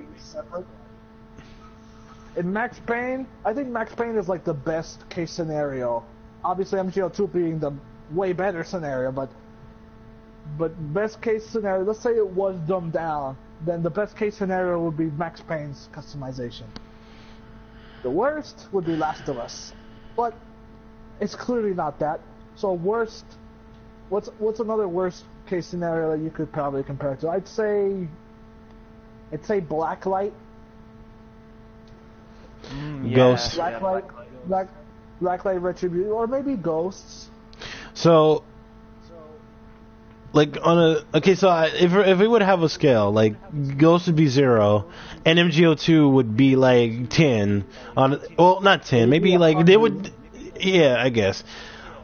In Max Payne, I think Max Payne is like the best case scenario. Obviously, MGO2 being the way better scenario, but best case scenario. Let's say it was dumbed down, then the best case scenario would be Max Payne's customization. The worst would be Last of Us. but it's clearly not that. So worst, what's another worst case scenario that you could probably compare it to? I'd say Blacklight. Ghost. Blacklight Retribution, or maybe Ghosts. So, like if we would have a scale, like Ghost would be 0, and MGO2 would be like 10. Not 10, maybe like they would. Yeah, I guess.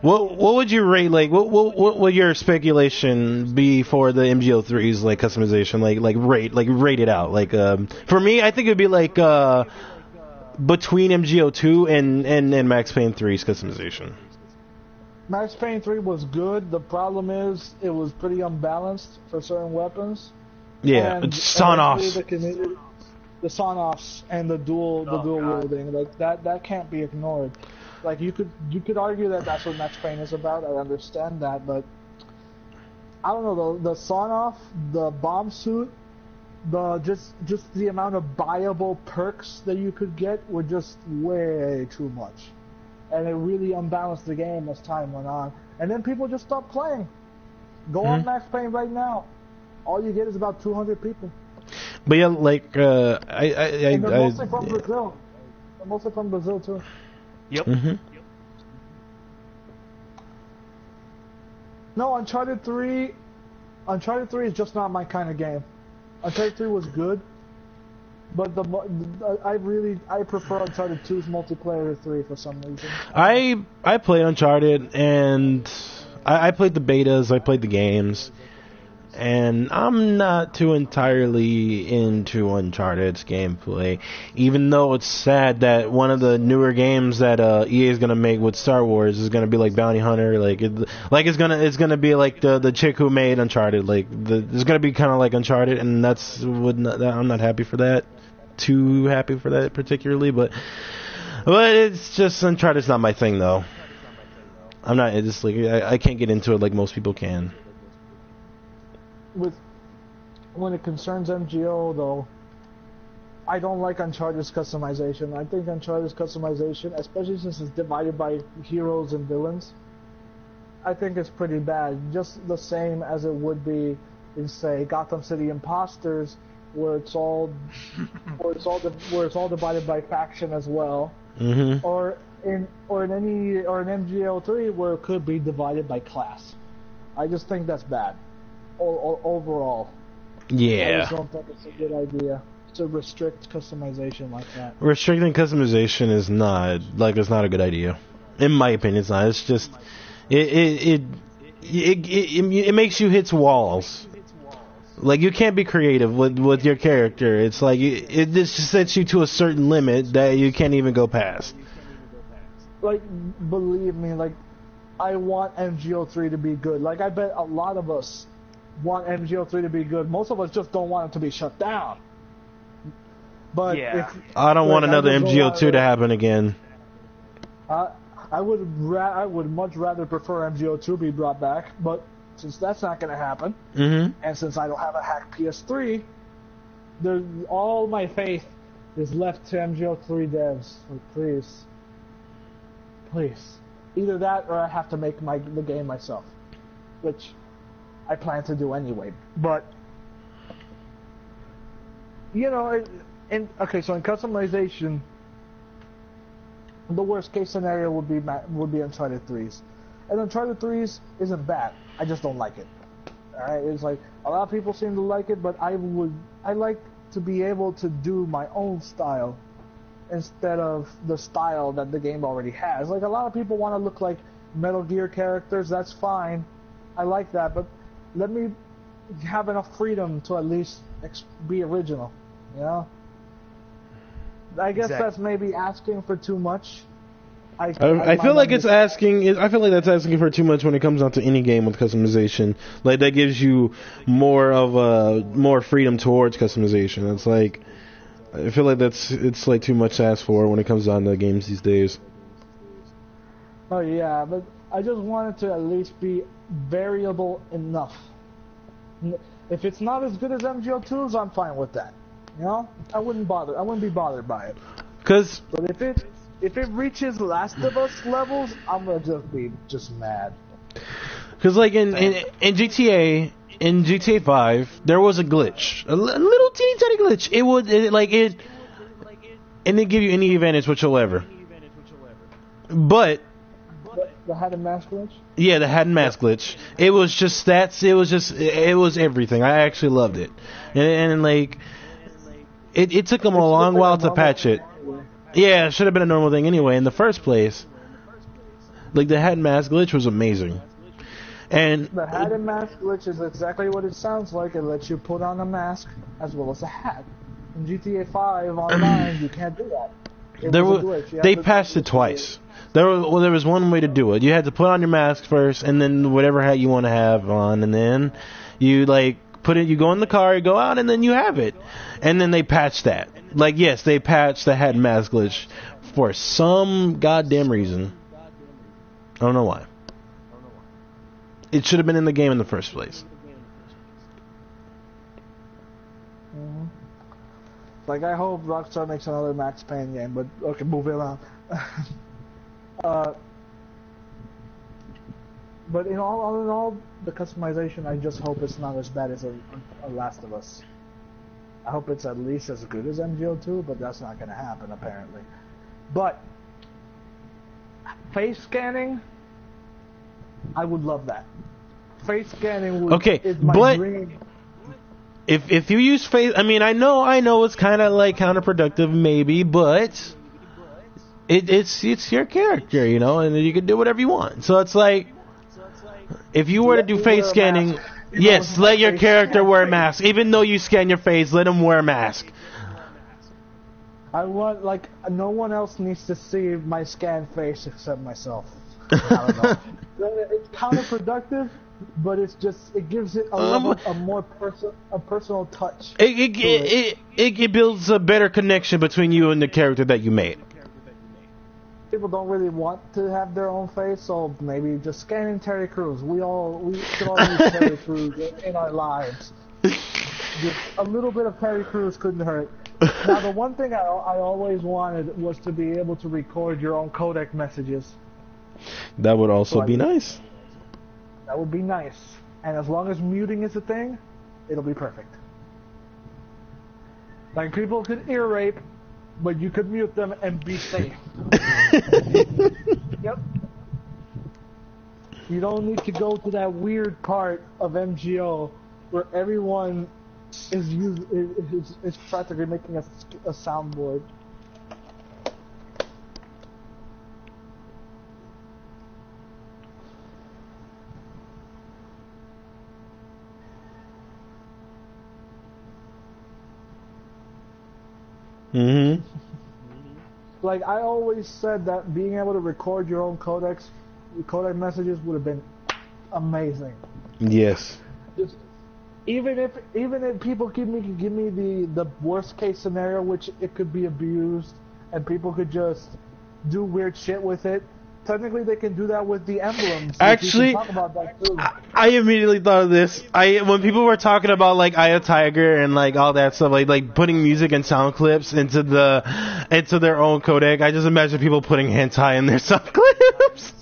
What would you rate? Like what would your speculation be for the MGO3's like customization? Rate it out. Like for me, I think it'd be like between MGO2 and Max Payne 3's customization. Max Payne 3 was good. The problem is it was pretty unbalanced for certain weapons. Yeah, son-offs. The son-offs and the dual wielding, like that can't be ignored. Like you could argue that that's what Max Payne is about. I understand that, but I don't know, the son-off, the bomb suit, just the amount of buyable perks that you could get were just way too much, and it really unbalanced the game as time went on. And then people just stopped playing. Go on Max Payne right now, all you get is about 200 people. But yeah, like and they're mostly from Brazil. They're mostly from Brazil too. Yep. Mm-hmm. No, Uncharted 3 is just not my kind of game. Uncharted 3 was good, but I prefer Uncharted 2's multiplayer to 3 for some reason. I played Uncharted, and I played the betas, I played the games, and I'm not too entirely into Uncharted's gameplay, even though it's sad that one of the newer games that EA is gonna make with Star Wars is gonna be like Bounty Hunter, it's gonna be like the chick who made Uncharted, it's gonna be kind of like Uncharted, and I'm not happy for that, too happy for that particularly, but it's just Uncharted's not my thing though. I'm not, it's just like I can't get into it like most people can. When it concerns MGO, though, I don't like Uncharted's customization. I think Uncharted's customization, especially since it's divided by heroes and villains, I think it's pretty bad. Just the same as it would be in, say, Gotham City Imposters, where it's all divided by faction as well, or in MGO3 where it could be divided by class. I just think that's bad. Overall, yeah, I just don't think it's a good idea to restrict customization like that. Restricting customization is not a good idea, in my opinion. It's not. It's just it makes you hit walls. Like you can't be creative with your character. It's like it just sets you to a certain limit that you can't even go past. Like, believe me, like I want MGO3 to be good. Like I bet a lot of us want MGO3 to be good. Most of us just don't want it to be shut down. But yeah. I don't want another MGO2 to happen again. I would much rather prefer MGO2 be brought back, but since that's not going to happen, and since I don't have a hacked PS3, all my faith is left to MGO3 devs. So please, either that or I have to make the game myself, which I plan to do anyway. But so in customization, the worst case scenario would be Uncharted 3's, and Uncharted 3's isn't bad. I just don't like it. Alright, it's like a lot of people seem to like it, but I like to be able to do my own style instead of the style that the game already has. Like a lot of people want to look like Metal Gear characters. That's fine. I like that, but let me have enough freedom to at least be original, you know? I guess that's maybe asking for too much. I feel like that's asking for too much when it comes down to any game with customization. Like that gives you more freedom towards customization. It's like I feel like it's like too much to ask for when it comes down to games these days. Oh yeah, but I just want it to at least be variable enough. If it's not as good as MGO2's, I'm fine with that. You know, I wouldn't be bothered by it. But if it reaches Last of Us levels, I'm gonna just be mad. Because like in GTA 5, there was a glitch, a little teeny tiny glitch. It didn't give you any advantage whatsoever. But the hat and mask glitch. Yeah, the hat and mask glitch. It was just stats. It was everything. I actually loved it, and like it took them a long while to patch it. Yeah, it should have been a normal thing anyway in the first place. Like the hat and mask glitch was amazing. And the hat and mask glitch is exactly what it sounds like. It lets you put on a mask as well as a hat. In GTA 5 online, you can't do that. They patched it twice. There was one way to do it. You had to put on your mask first, and then whatever hat you want to have on, and then you like put it. You go in the car, you go out, and then you have it. And then they patched that. Like yes, they patched the hat and mask glitch for some goddamn reason. I don't know why. It should have been in the game in the first place. Mm-hmm. Like, I hope Rockstar makes another Max Payne game, but okay, moving on. But in all, the customization, I just hope it's not as bad as a Last of Us. I hope it's at least as good as MGO2, but that's not going to happen, apparently. But face scanning, I would love that. Face scanning is my dream. If you use face, I mean, I know it's kind of like counterproductive, maybe, but it's your character, you know, and you can do whatever you want. So it's like, if you were to do face scanning, yes, let your character wear a mask. Even though you scan your face, let him wear a mask. I want, like, no one else needs to see my scanned face except myself. I don't know. It's counterproductive, but it gives it a more personal touch. It builds a better connection between you and the character that you made. People don't really want to have their own face, so maybe just scanning Terry Crews. We could all use Terry Crews in our lives. Just a little bit of Terry Crews couldn't hurt. Now, the one thing I always wanted was to be able to record your own codec messages. That would also be nice. That would be nice. And as long as muting is a thing, it'll be perfect. Like, people could ear rape, but you could mute them and be safe. Yep. You don't need to go to that weird part of MGO where everyone is practically making a soundboard. Mm-hmm. Like, I always said that being able to record your own codec messages would have been amazing. Yes. Just, even if people give me the worst case scenario, which it could be abused, and people could just do weird shit with it. Technically, they can do that with the emblems. Actually, talk about that too. I immediately thought of this. When people were talking about like Eye of Tiger and like all that stuff, like putting music and sound clips into their own codec, I just imagine people putting hentai in their sound clips.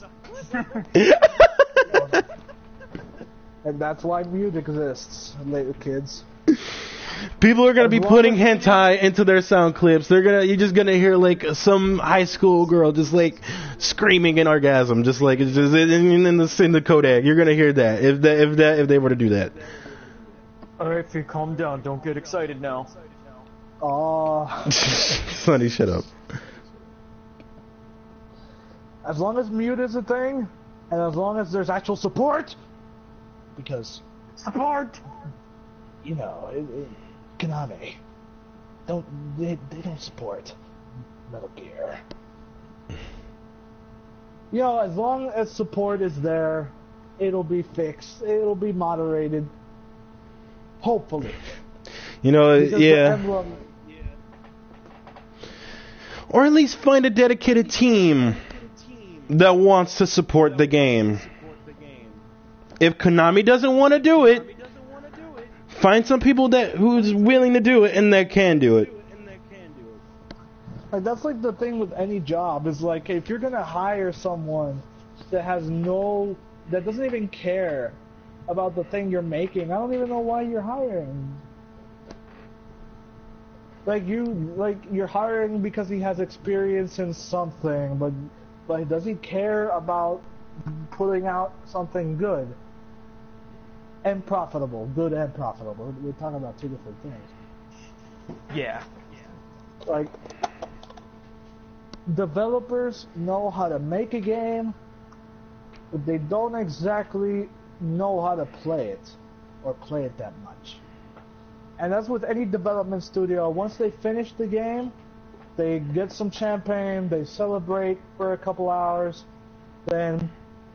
And that's why music exists, later kids. People are gonna be putting hentai into their sound clips. You're just gonna hear like some high school girl just like screaming in orgasm, just like it's just in the codec. You're gonna hear that if they were to do that. Alright, Fee, calm down. Don't get excited now. Sonny, shut up. As long as mute is a thing, and as long as there's actual support, because support, you know, Konami they don't support Metal Gear. You know, as long as support is there, it'll be fixed. It'll be moderated. Hopefully. You know, because yeah. Or at least find a dedicated team that wants to support the game. If Konami doesn't want to do it, find some people who's willing to do it and that can do it. Like, that's like the thing with any job is like if you're gonna hire someone that that doesn't even care about the thing you're making, I don't even know why you're hiring. Like you're hiring because he has experience in something, but like does he care about putting out something good and profitable? Good and profitable. We're talking about two different things. Yeah. Like, developers know how to make a game, but they don't exactly know how to play it, or play it that much. And that's with any development studio. Once they finish the game, they get some champagne, they celebrate for a couple hours, then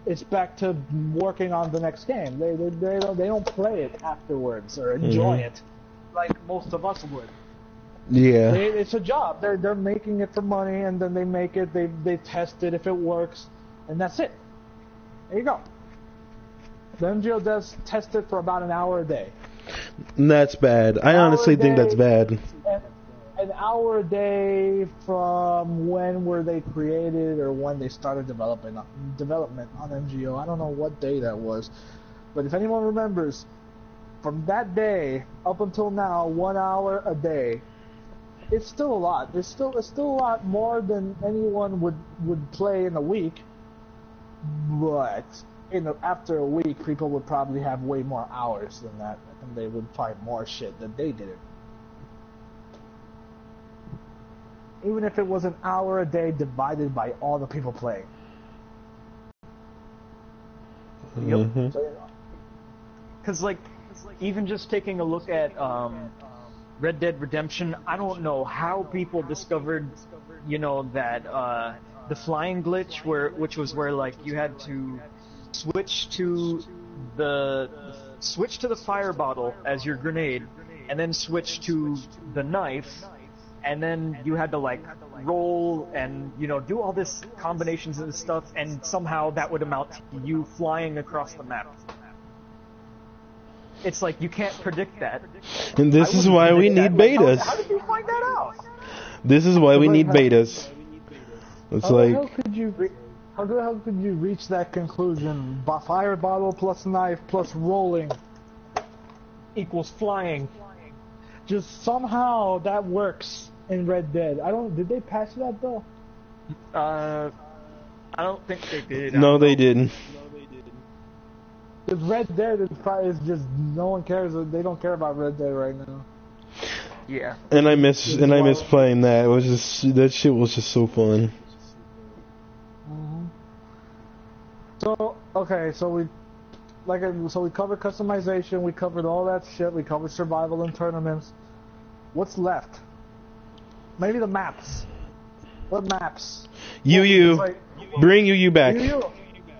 it's back to working on the next game. They don't play it afterwards or enjoy it like most of us would. Yeah. It's a job. They're making it for money, and then they make it. They test it if it works, and that's it. There you go. The MGO does test it for about an hour a day. That's bad. I honestly think that's bad. An hour a day from when were they created or when they started development on MGO. I don't know what day that was, but if anyone remembers, from that day up until now, 1 hour a day. It's still a lot. It's still a lot more than anyone would play in a week. But after a week, people would probably have way more hours than that, and they would find more shit that they didn't. Even if it was an hour a day divided by all the people playing. Yep. Because like, even just taking a look at Red Dead Redemption, I don't know how people discovered, that the flying glitch, which was where like you had to switch to the fire bottle as your grenade, and then switch to the knife, and then you had to like roll and do all this combinations and stuff, and somehow that would amount to you flying across the map. It's like you can't predict that. And this is why we need betas. How did you find that out? This is why we need betas. It's like, how the hell could you reach that conclusion? Fire bottle plus knife plus rolling Equals flying. Just somehow that works in Red Dead. Did they patch that though? I don't think they did. no, they didn't. The Red Dead is just no one cares. They don't care about Red Dead right now. Yeah. And I miss playing that. It was just, that shit was just so fun. So okay, so we covered customization. We covered all that shit. We covered survival and tournaments. What's left? Maybe the maps. What maps? Bring UU back.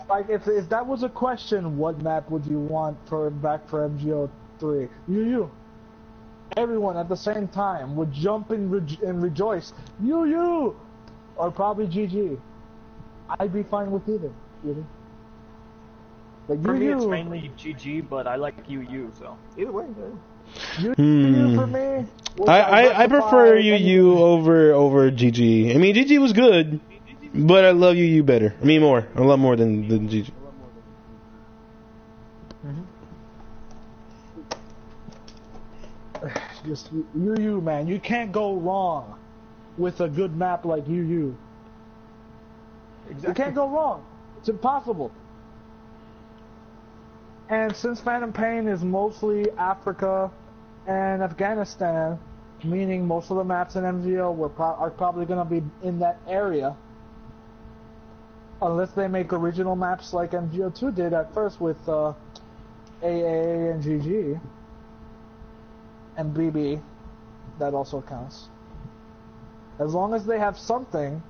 Like, if that was a question, what map would you want back for MGO3? Everyone at the same time would jump and rejoice. Or probably GG. I'd be fine with either. Like, for me, it's mainly GG, but I like UU, so either way. UU for me. I prefer UU over GG. I mean, GG was good. But I love UU better. I mean, more. A lot more than GG. Just UU, man. You can't go wrong with a good map like UU. Exactly. You can't go wrong. It's impossible. And since Phantom Pain is mostly Africa and Afghanistan, meaning most of the maps in MGO are probably going to be in that area. Unless they make original maps like MGO2 did at first with AA and GG. And BB. That also counts. As long as they have something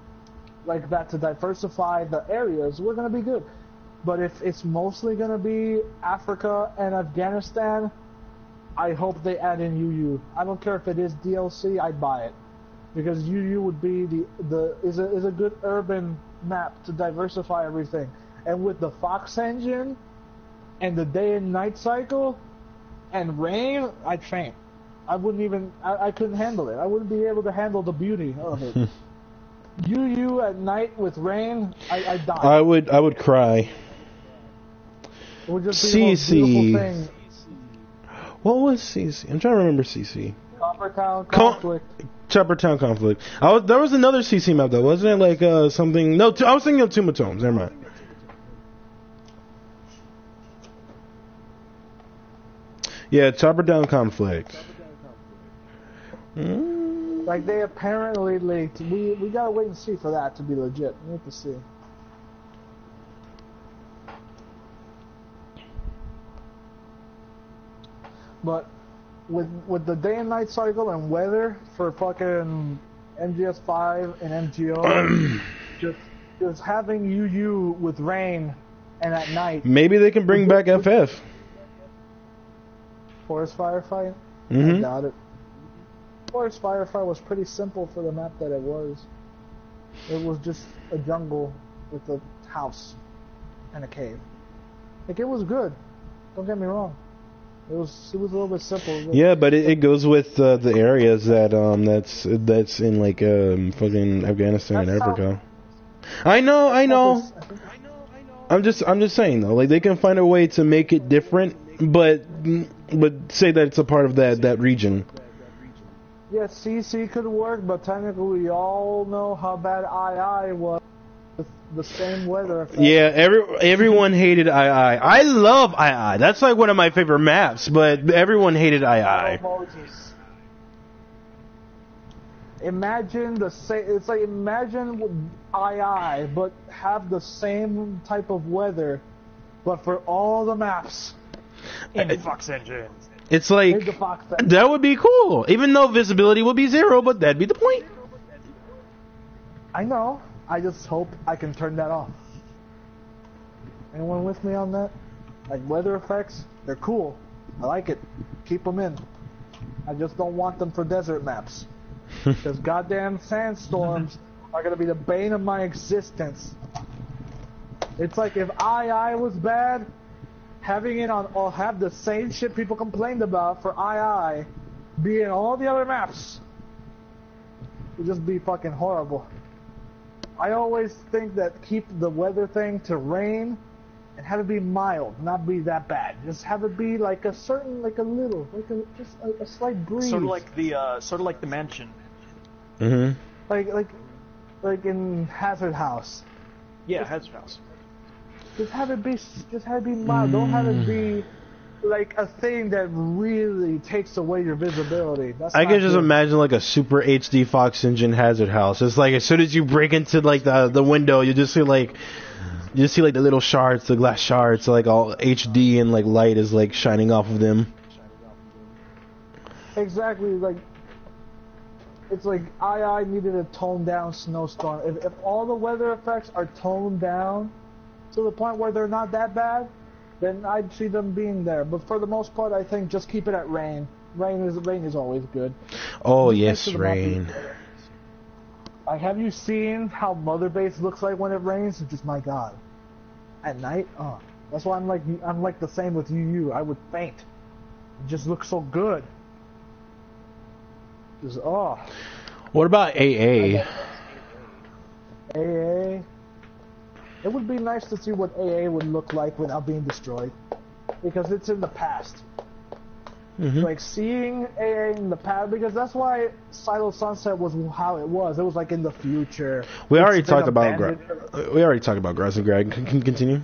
like that to diversify the areas, we're going to be good. But if it's mostly going to be Africa and Afghanistan, I hope they add in UU. I don't care if it is DLC, I'd buy it. Because UU would be is a good urban map to diversify everything. And with the Fox engine and the day and night cycle and rain, I'd faint. I couldn't handle it. I wouldn't be able to handle the beauty of it. UU at night with rain, I die. I would cry. It would just be the most beautiful thing. What was CC? I'm trying to remember CC. Coppertown Conflict. Choppertown Conflict. There was another CC map though, wasn't it? Like something. No, I was thinking of Tomb of Tomes. Never mind. Yeah, Choppertown Conflict. Like they apparently leaked. We gotta wait and see for that to be legit. We need to see. But with the day and night cycle and weather for fucking MGS5 and MGO, just having UU with rain and at night. Maybe they can bring back FF. Forest Firefight? Mm-hmm. I doubt it. Forest Firefight was pretty simple for the map that it was. It was just a jungle with a house and a cave. Like, it was good. Don't get me wrong. It was a little bit simple. Yeah, but it goes with the areas that's in like fucking Afghanistan and Africa. I know. I'm just saying though, like they can find a way to make it different, but say that it's a part of that region. Yeah, CC could work, but technically we all know how bad II was with the same weather effect. Yeah, everyone hated II. I love II. That's like one of my favorite maps, but everyone hated II. Moses. Imagine it's like imagine II, but have the same type of weather, but for all the maps in the Fox engine. It's like, that would be cool, even though visibility would be 0, but that'd be the point. I know. I just hope I can turn that off. Anyone with me on that? Like, weather effects, they're cool. I like it. Keep them in. I just don't want them for desert maps. Because goddamn sandstorms are going to be the bane of my existence. It's like if II was bad, having it on, or have the same shit people complained about for II be in all the other maps, would just be fucking horrible. I always think that keep the weather thing to rain and have it be mild, not be that bad. Just have it be like a certain, like a little, like just a slight breeze. Sort of like the mansion. Mhm. Like in Hazard House. Yeah, Hazard House. Just have it be mild. Don't have it be like a thing that really takes away your visibility. I can just imagine like a super HD Fox Engine Hazard House. It's like as soon as you break into like the window, you just see like the little shards, the glass shards, like all HD and like light is like shining off of them. Exactly, like it's like II needed a toned down snowstorm. If all the weather effects are toned down to the point where they're not that bad, then I'd see them being there. But for the most part, I think just keep it at rain. Rain is always good. Oh yes, rain. Like, have you seen how Mother Base looks like when it rains? It's just, my God. At night, that's why I'm like the same with UU. I would faint. It just looks so good. Just What about AA? AA. It would be nice to see what AA would look like without being destroyed, because it's in the past. Mm-hmm. Like seeing AA in the past, because that's why Silo Sunset was how it was. It was like in the future. We already talked about Grass and Greg. Can you continue?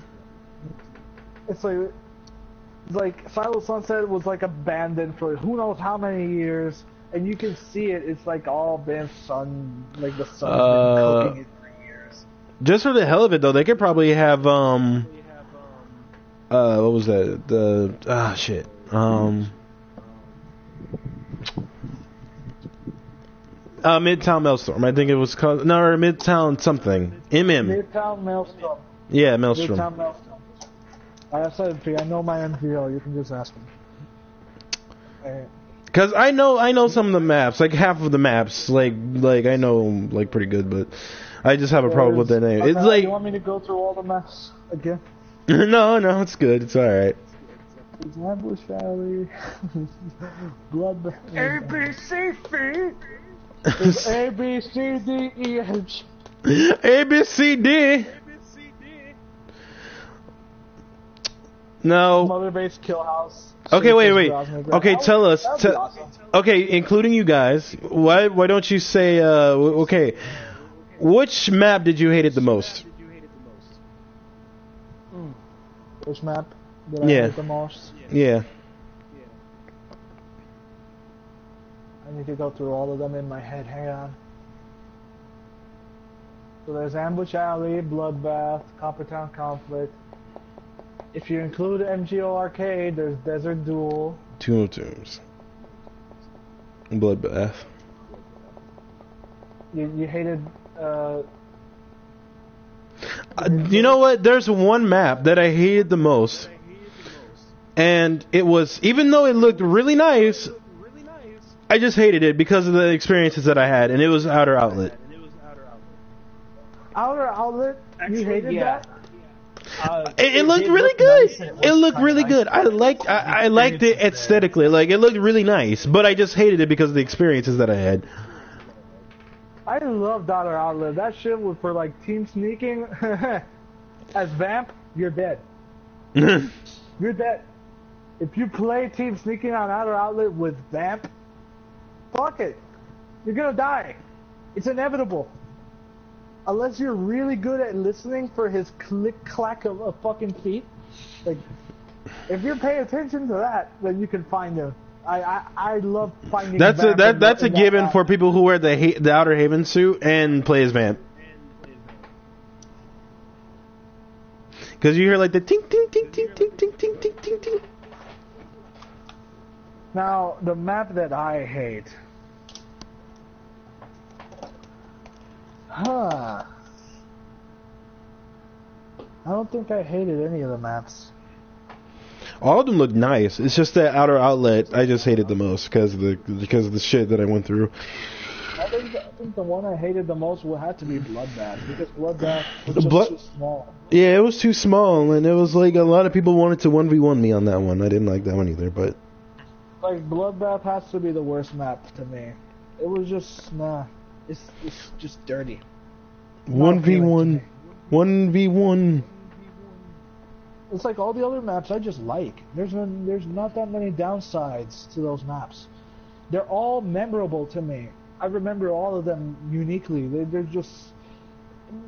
It's like Silo Sunset was like abandoned for who knows how many years, and you can see it. It's like all been like the sun's been cooking it. Just for the hell of it, though, they could probably have, what was that? Shit. Midtown Maelstrom. I think it was called, no, or Midtown something. Midtown Maelstrom. Yeah, Maelstrom. Midtown Maelstrom. Like I said to you, I know my MGO. You can just ask me. Cause I know some of the maps, like half of the maps, like I know like pretty good, but I just have a problem with their name. Okay, it's like, you want me to go through all the maps again? No, it's good. It's all right. It's Ambush Valley, Blood. ABC. It's A B C D E F. A, B, C, D. No. Mother Base Kill House. Okay, wait. Okay, tell us. That would be awesome. Okay, including you guys. Why don't you say? Okay, which map did you hate it the most? Which map did I hate the most? Yeah. I need to go through all of them in my head. Hang on. So there's Ambush Alley, Bloodbath, Coppertown Conflict. If you include MGO Arcade, there's Desert Duel. Tomb of Tombs. Bloodbath. You hated. You know what? There's one map that I hated the most, and it was, even though it looked really nice, I just hated it because of the experiences that I had, and it was Outer Outlet. Outer Outlet? You hated that? It looked really good. It looked really good. I liked it aesthetically. Like, it looked really nice, but I just hated it because of the experiences that I had. I loved Outer Outlet. That shit was for like team sneaking. As Vamp, you're dead. You're dead. If you play team sneaking on Outer Outlet with Vamp, fuck it. You're gonna die. It's inevitable. Unless you're really good at listening for his click-clack of fucking feet. Like, if you're paying attention to that, then you can find him. I love finding. That's a given for people who wear the Outer Haven suit and play as Vamp. Because you hear like the ting ting ting ting ting ting ting ting ting ting. Now the map that I hate. I don't think I hated any of the maps. All of them look nice. It's just that Outer Outlet I just hated the most because of the shit that I went through. I think the one I hated the most would have to be Bloodbath, because Bloodbath was just too small. Yeah, it was too small, and it was like a lot of people wanted to 1v1 me on that one. I didn't like that one either, but like Bloodbath has to be the worst map to me. It was just it's just dirty. 1v1. 1v1. It's like all the other maps I just like. There's not that many downsides to those maps. They're all memorable to me. I remember all of them uniquely. They're just...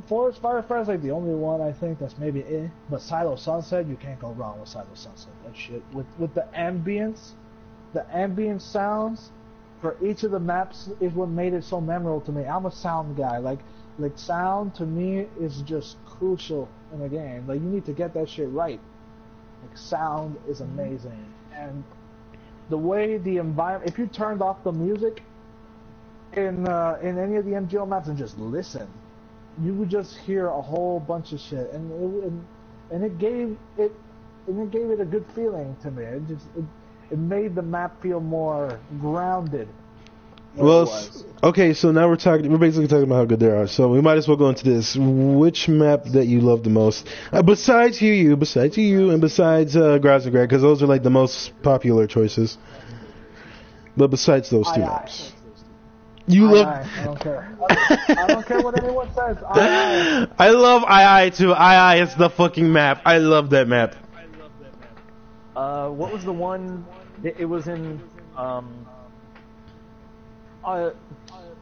Forest Firefly is like the only one I think that's maybe But Silo Sunset, you can't go wrong with Silo Sunset. That shit. With the ambient sounds for each of the maps is what made it so memorable to me. I'm a sound guy. Like sound to me is just crucial in a game. Like, you need to get that shit right. Like, sound is amazing. And the way the environment, if you turned off the music in any of the MGO maps and just listen, you would just hear a whole bunch of shit, and it gave it a good feeling to me. It made the map feel more grounded. Well, okay, so now we're basically talking about how good they are, so we might as well go into this. Which map that you love the most? Besides you, and besides Grouse and Greg, because those are like the most popular choices. But besides those two maps. You love... I don't care. I don't care what anyone says. I love II too. II is the fucking map. I love that map. What was the one? It was in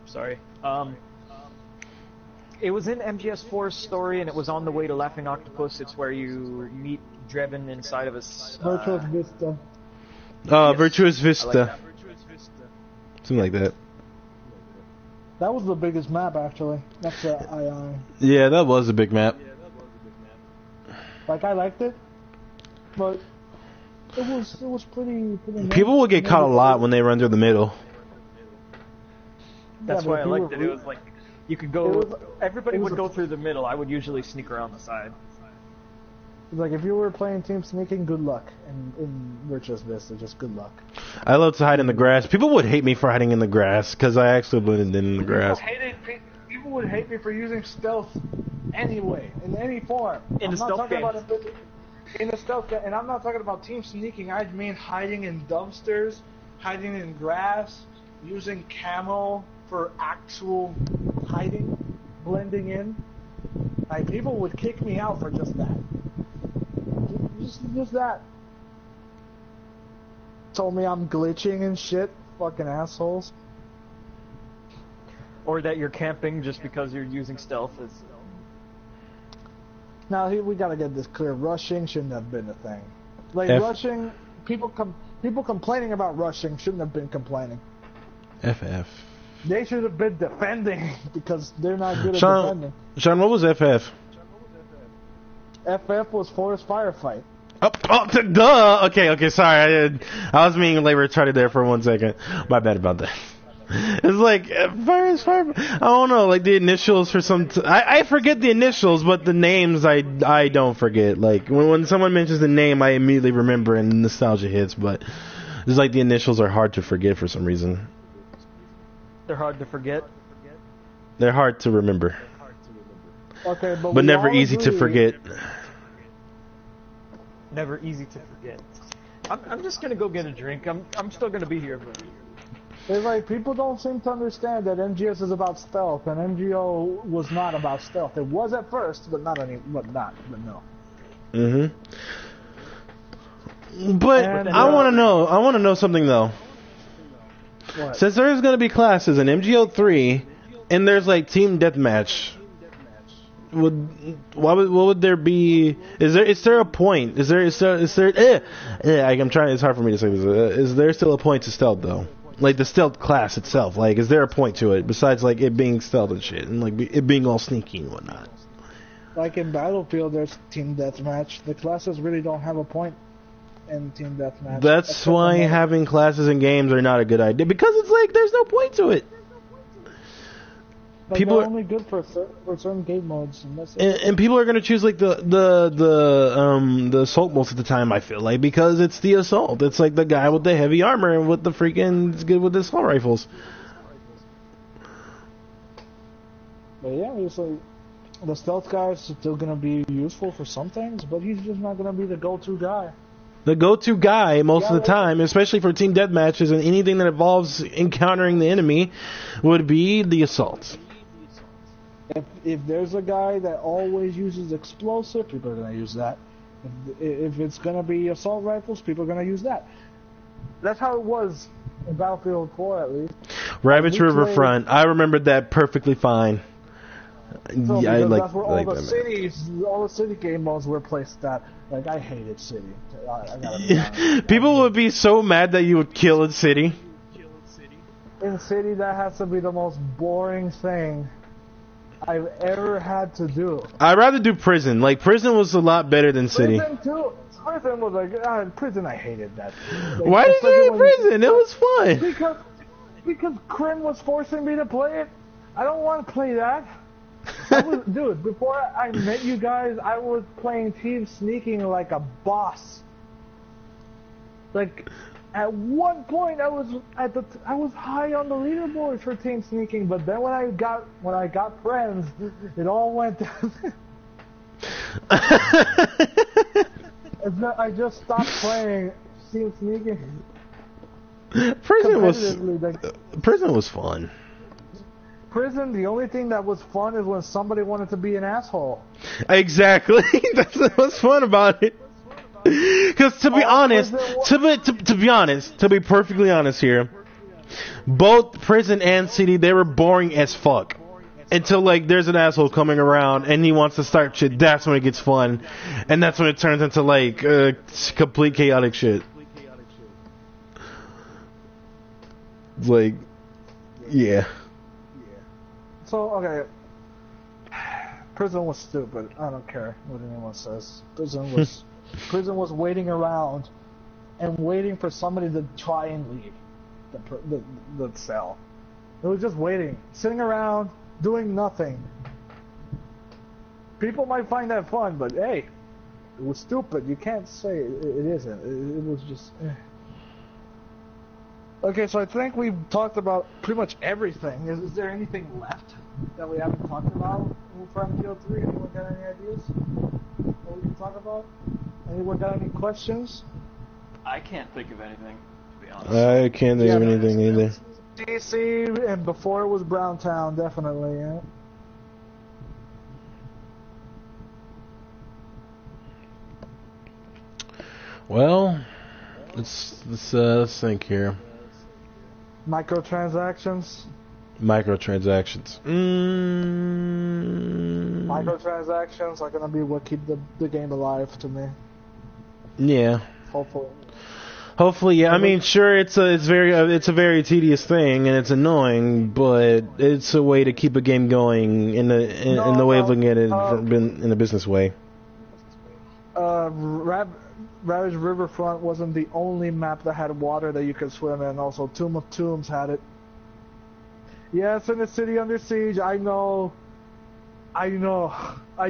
sorry. It was in MGS4's story, and it was on the way to Laughing Octopus. It's where you meet Drebin inside of a... Virtuous Vista. Yes. Virtuous Vista. Like Something like that. That was the biggest map, actually. That's the II. Yeah, that was a big map. Like, I liked it, but it was pretty People will get caught a lot when they run through the middle. That's why I liked it. It was like, you could go... Everybody would go through the middle. I would usually sneak around the side. Like, if you were playing team sneaking, good luck. In Virtuous Vista, just good luck. I love to hide in the grass. People would hate me for hiding in the grass, because I actually blended in the grass. People would hate me for using stealth anyway, in any form. In the stealth game. In the stealth game, and I'm not talking about team sneaking. I mean hiding in dumpsters, hiding in grass, using camo for actual hiding. blending in. Like, people would kick me out for just that. Just that. Told me I'm glitching and shit. Fucking assholes. Or that you're camping just because you're using stealth. Now, we gotta get this clear. Rushing shouldn't have been a thing. Like, rushing, people complaining about rushing shouldn't have been complaining. FF. They should have been defending because they're not good at defending. Sean, what was FF? FF was Forest Firefight. Duh! Okay, sorry. I was being labor retarded there for 1 second. My bad about that. It's like, fire. I don't know, like the initials for some... I forget the initials, but the names I don't forget. Like, when someone mentions the name, I immediately remember and nostalgia hits, but it's like the initials are hard to forget for some reason. They're hard to forget? They're hard to remember. Okay, but never easy to forget. Never easy to forget. I'm just gonna go get a drink. I'm still gonna be here, but... It's like, people don't seem to understand that MGS is about stealth, and MGO was not about stealth. It was at first, but no. But I want to know something though. What? Since there's going to be classes in MGO3, and there's like team deathmatch, what would there be? Is there a point? I'm trying. It's hard for me to say this. Is there still a point to stealth though? Like the stealth class itself, like is there a point to it besides like it being stealth and shit, and like it being all sneaky and whatnot? Like in Battlefield, there's team deathmatch. The classes really don't have a point in team deathmatch. That's why having classes in games are not a good idea, because it's like there's no point to it. Like, people are only good for certain game modes, and people are gonna choose like the assault most of the time. I feel like, because it's the assault. It's like the guy with the heavy armor and with the freaking is good with the assault rifles. But yeah, it's like the stealth guy is still gonna be useful for some things, but he's just not gonna be the go-to guy. The go-to guy most of the time, especially for team deathmatches and anything that involves encountering the enemy, would be the assault. If there's a guy that always uses explosive, people are going to use that. If it's going to be assault rifles, people are going to use that. That's how it was in Battlefield 4, at least. Ravage Riverfront, I remembered that perfectly fine. So yeah, that's where all the city game modes were placed at. Like, I hated City. People would be so mad that you would kill in City. In City, that has to be the most boring thing I've ever had to do. I'd rather do Prison. Like, Prison was a lot better than City. Prison too. Prison was like, Prison, I hated that. Like, why did you hate Prison? It was fun. Because Krim was forcing me to play it. I don't want to play that. Dude, before I met you guys, I was playing Team Sneaking like a boss. Like, at one point, I was high on the leaderboard for Team Sneaking, but then when I got friends, it all went down. I just stopped playing Team Sneaking. Prison was fun. Prison, the only thing that was fun is when somebody wanted to be an asshole. Exactly. That's what's fun about it. Because to be honest, to be perfectly honest here, both Prison and City, they were boring as fuck. Until like there's an asshole coming around and he wants to start shit. That's when it gets fun, and that's when it turns into like complete chaotic shit. Like, yeah. So, okay, Prison was stupid. I don't care what anyone says. Prison was waiting around and waiting for somebody to try and leave the cell. It was just waiting, sitting around, doing nothing. People might find that fun, but hey, it was stupid. You can't say it isn't. It was just... Okay, so I think we've talked about pretty much everything. Is there anything left that we haven't talked about for MGO3? Anyone got any ideas that we can talk about? Anyone got any questions? I can't think of anything, to be honest. I can't think of anything either. DC, and before it was Browntown, definitely, yeah. Well, let's think here. Microtransactions. Microtransactions. Microtransactions are gonna be what keep the game alive to me. Yeah. Hopefully. Hopefully, yeah. I mean, sure, it's a very tedious thing and it's annoying, but it's a way to keep a game going in the way of looking at it in a business way. Ravage Riverfront wasn't the only map that had water that you could swim in. Also, Tomb of Tombs had it. Yes, in the City Under Siege, I know. I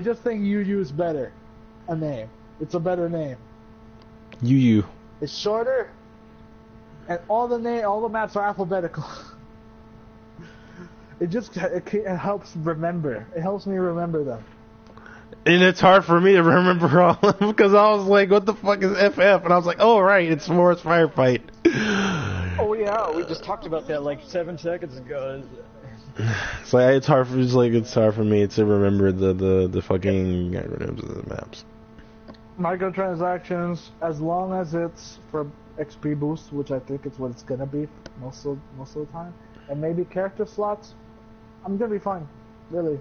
just think UU's better. A name. It's a better name. UU. It's shorter, and all the maps are alphabetical. It helps remember. It helps me remember them. And it's hard for me to remember all of them because I was like, what the fuck is FF? And I was like, oh, right, it's Forest Firefight. Oh, yeah, we just talked about that like 7 seconds ago. So it's hard for me to remember the fucking acronyms of the maps. Microtransactions, as long as it's for XP boost, which I think is what it's gonna be most of the time, and maybe character slots, I'm gonna be fine. Really,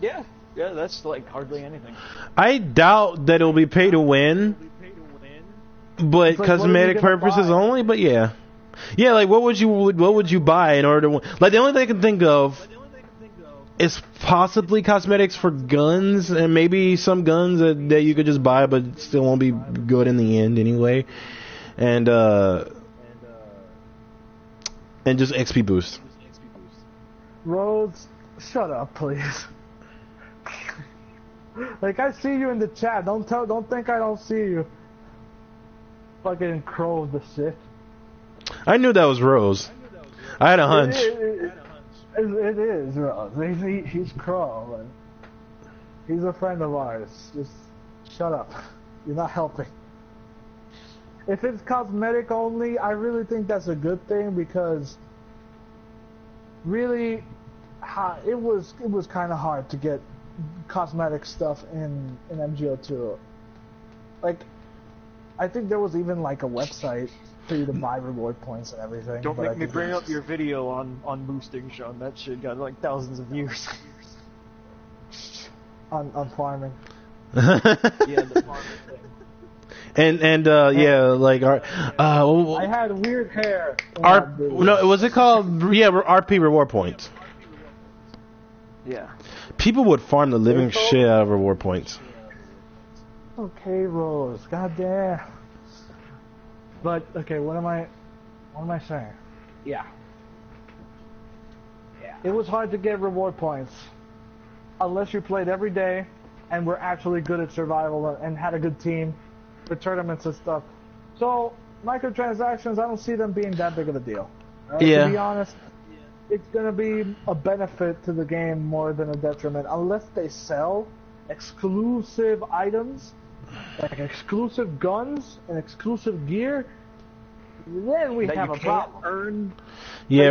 yeah, that's like hardly anything. I doubt that it'll be pay to win, but like, cosmetic purposes only. But yeah, like what would you buy in order to win? Like the only thing I can think of is possibly cosmetics for guns, and maybe some guns that you could just buy, but still won't be good in the end anyway. And just XP boost. Rhodes, shut up, please. Like I see you in the chat. Don't think I don't see you. Fucking crow the shit. I knew that was Rose. I had a hunch. It is Rose. He's Crow. And he's a friend of ours. Just shut up. You're not helping. If it's cosmetic only, I really think that's a good thing because really, it was kind of hard to get cosmetic stuff in MGO2. Like, I think there was even like a website for you to buy reward points and everything. Don't make me bring up your video on boosting, Sean. That shit got like thousands of views. on farming. Yeah, the farming thing. And like I had weird hair. Was it called RP reward points? Yeah. People would farm the living shit out of reward points. Okay, Rose. Goddamn. But okay, what am I saying? Yeah. It was hard to get reward points unless you played every day and were actually good at survival and had a good team for tournaments and stuff. So microtransactions, I don't see them being that big of a deal. Right? Yeah. To be honest, it's gonna be a benefit to the game more than a detriment, unless they sell exclusive items, like exclusive guns and exclusive gear. Then we have a problem. Yeah,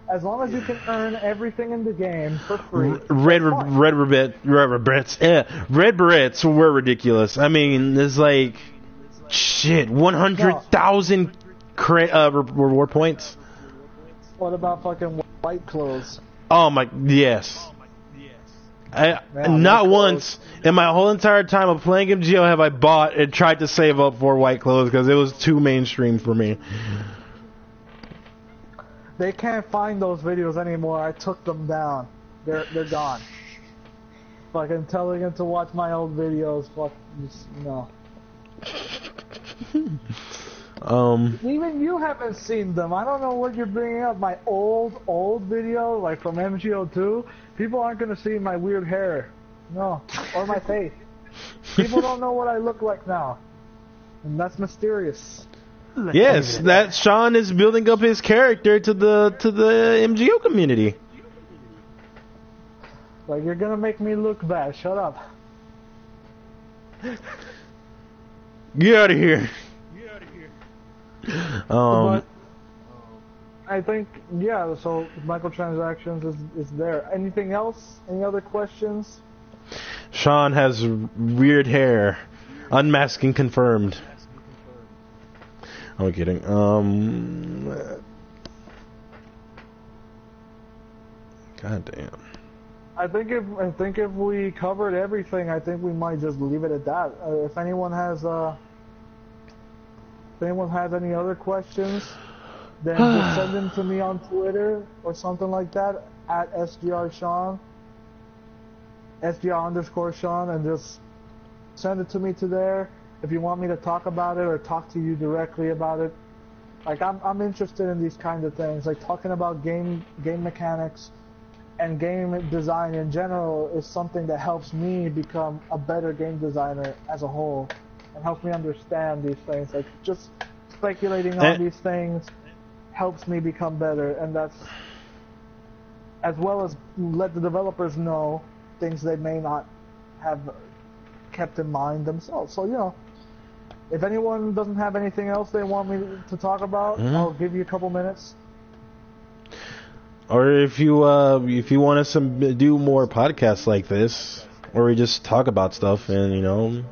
as long as you can earn everything in the game for free. Red Berets were ridiculous. I mean, there's like shit, 100,000 reward points. What about fucking white clothes? Oh my, yes. Not once in my whole entire time of playing MGO have I bought and tried to save up for white clothes because it was too mainstream for me. They can't find those videos anymore. I took them down. They're gone. Fucking telling them to watch my old videos. Fuck, no. Even you haven't seen them. I don't know what you're bringing up. My old video, like from MGO2. People aren't gonna see my weird hair, no, or my face. People don't know what I look like now, and that's mysterious. Yes, that Sean is building up his character to the MGO community. Like you're gonna make me look bad. Shut up. Get out of here. But I think, yeah, so microtransactions is there. Anything else? Any other questions? Sean has weird hair. Unmasking confirmed. I'm kidding. God damn. I think if we covered everything, I think we might just leave it at that. If anyone has any other questions, then just send them to me on Twitter or something like that at SGR_Sean, SGR_Sean, and just send it to me to there. If you want me to talk about it or talk to you directly about it, like I'm interested in these kinds of things, like talking about game mechanics and game design in general is something that helps me become a better game designer as a whole, and helps me understand these things. Like just speculating on these things helps me become better, and that's as well as let the developers know things they may not have kept in mind themselves. So, you know, if anyone doesn't have anything else they want me to talk about, I'll give you a couple minutes. Or if you want us to do more podcasts like this, where we just talk about stuff, and you know, now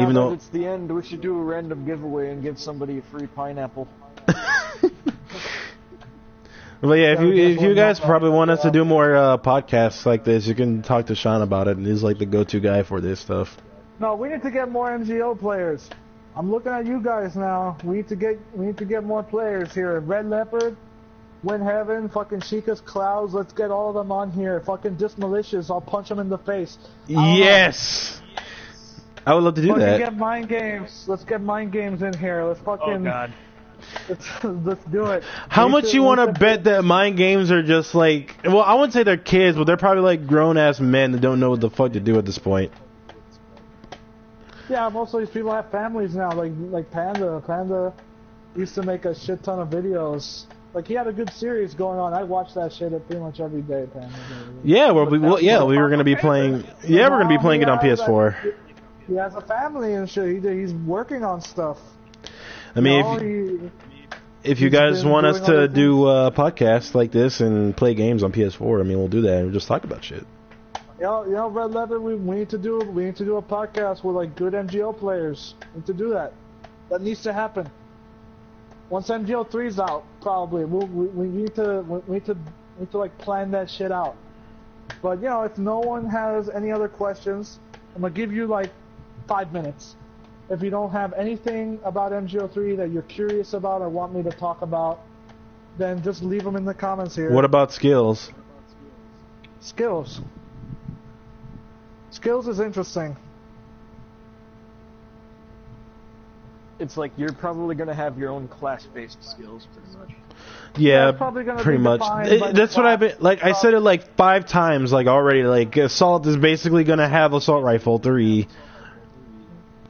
even though it's the end, we should do a random giveaway and give somebody a free pineapple. But yeah, if you guys probably want us to do more podcasts like this, you can talk to Sean about it, and he's like the go-to guy for this stuff. No, we need to get more MGO players. I'm looking at you guys now. We need to get more players here. Red Leopard, Win Heaven, fucking Chica's Clouds. Let's get all of them on here. Fucking Dismalicious. I'll punch them in the face. Yes. I would love to do that. Let's get Mind Games. Let's get Mind Games in here. Let's fucking. Oh God. Let's do it. How much you want to bet that Mind Games are just like? Well, I wouldn't say they're kids, but they're probably like grown-ass men that don't know what the fuck to do at this point. Yeah, most of these people have families now. Like Panda. Panda used to make a shit ton of videos. Like, he had a good series going on. I watched that shit pretty much every day, Panda. Yeah, we were gonna be playing. Yeah, we're gonna be playing it on PS4. He has a family and shit. He's working on stuff. I mean, if you guys want us to do a podcast like this and play games on PS4, I mean, we'll do that and we'll just talk about shit. You know, Red Leather, we need to do a podcast with like good MGO players. We need to do that. That needs to happen. Once MGO3's out, probably we need to like plan that shit out. But you know, if no one has any other questions, I'm gonna give you like 5 minutes. If you don't have anything about MGO3 that you're curious about or want me to talk about, then just leave them in the comments here. What about skills? Skills. Skills is interesting. It's like you're probably going to have your own class-based skills, pretty much. Yeah, probably gonna pretty be much. That's what I've been like. I said it like 5 times, like already. Like Assault is basically going to have Assault Rifle 3.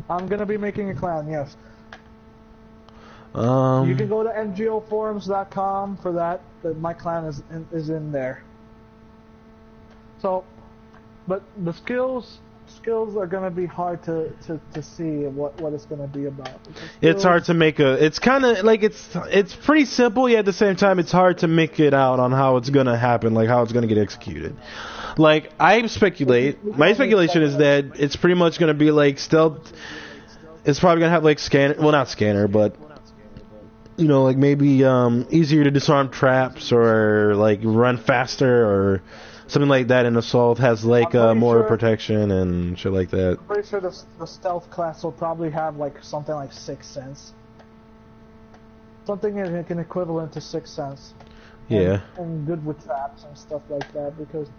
I'm gonna be making a clan, yes. You can go to MGOforums.com for that. My clan is in there. So, but the skills are gonna be hard to see what it's gonna be about. It's hard to make a. It's kind of like it's pretty simple. Yet at the same time, it's hard to make it out on how it's gonna happen, like how it's gonna get executed. Like, my speculation is that it's pretty much going to be like stealth. It's probably going to have like scanner, well, not scanner, but you know, like maybe easier to disarm traps or like run faster or something like that. And Assault has like more protection and shit like that. I'm pretty sure the stealth class will probably have like something like 6th Sense. Something an equivalent to 6th Sense. Yeah. And good with traps and stuff like that because.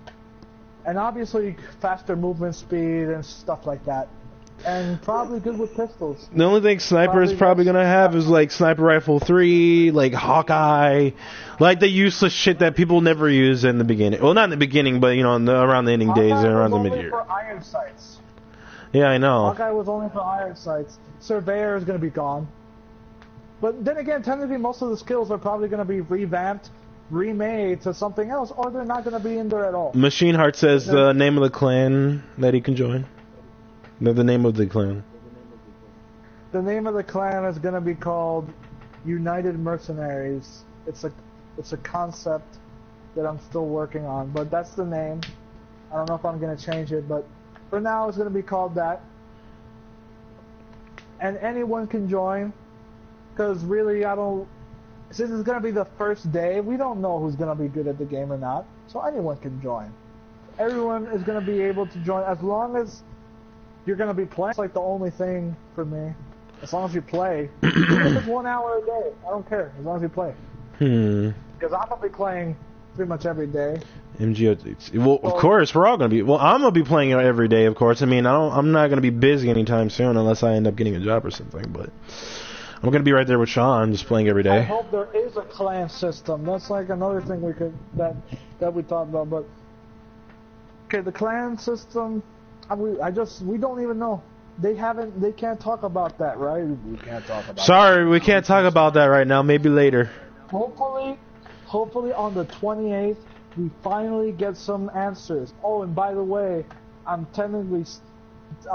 And obviously faster movement speed and stuff like that. And probably good with pistols. The only thing Sniper is probably going to have is like Sniper Rifle 3, like Hawkeye, like the useless shit that people never use in the beginning. Well, not in the beginning, but you know, around the ending days and around the mid-year. For iron sights. Yeah, I know. Hawkeye was only for iron sights. Surveyor is going to be gone. But then again, technically most of the skills are probably going to be revamped, remade to something else, or they're not going to be in there at all. Machine Heart says the name of the clan that he can join. The name of the clan. The name of the clan is going to be called United Mercenaries. It's a concept that I'm still working on, but that's the name. I don't know if I'm going to change it, but for now it's going to be called that. and anyone can join. Because really, since it's gonna be the first day, we don't know who's gonna be good at the game or not. So anyone can join. Everyone is gonna be able to join as long as you're gonna be playing. It's like the only thing for me. As long as you play, even if it's 1 hour a day, I don't care. As long as you play. Because I'm gonna be playing pretty much every day. MGO3. Well, of course, we're all gonna be. Well, I'm gonna be playing it every day, of course. I mean, I'm not gonna be busy anytime soon unless I end up getting a job or something. But I'm gonna be right there with Sean, just playing every day. I hope there is a clan system. That's like another thing that we talked about. But okay, the clan system. We don't even know. They can't talk about that, right? We can't talk about Sorry, we can't talk about that right now. Maybe later. Hopefully on the 28th, we finally get some answers. Oh, and by the way, I'm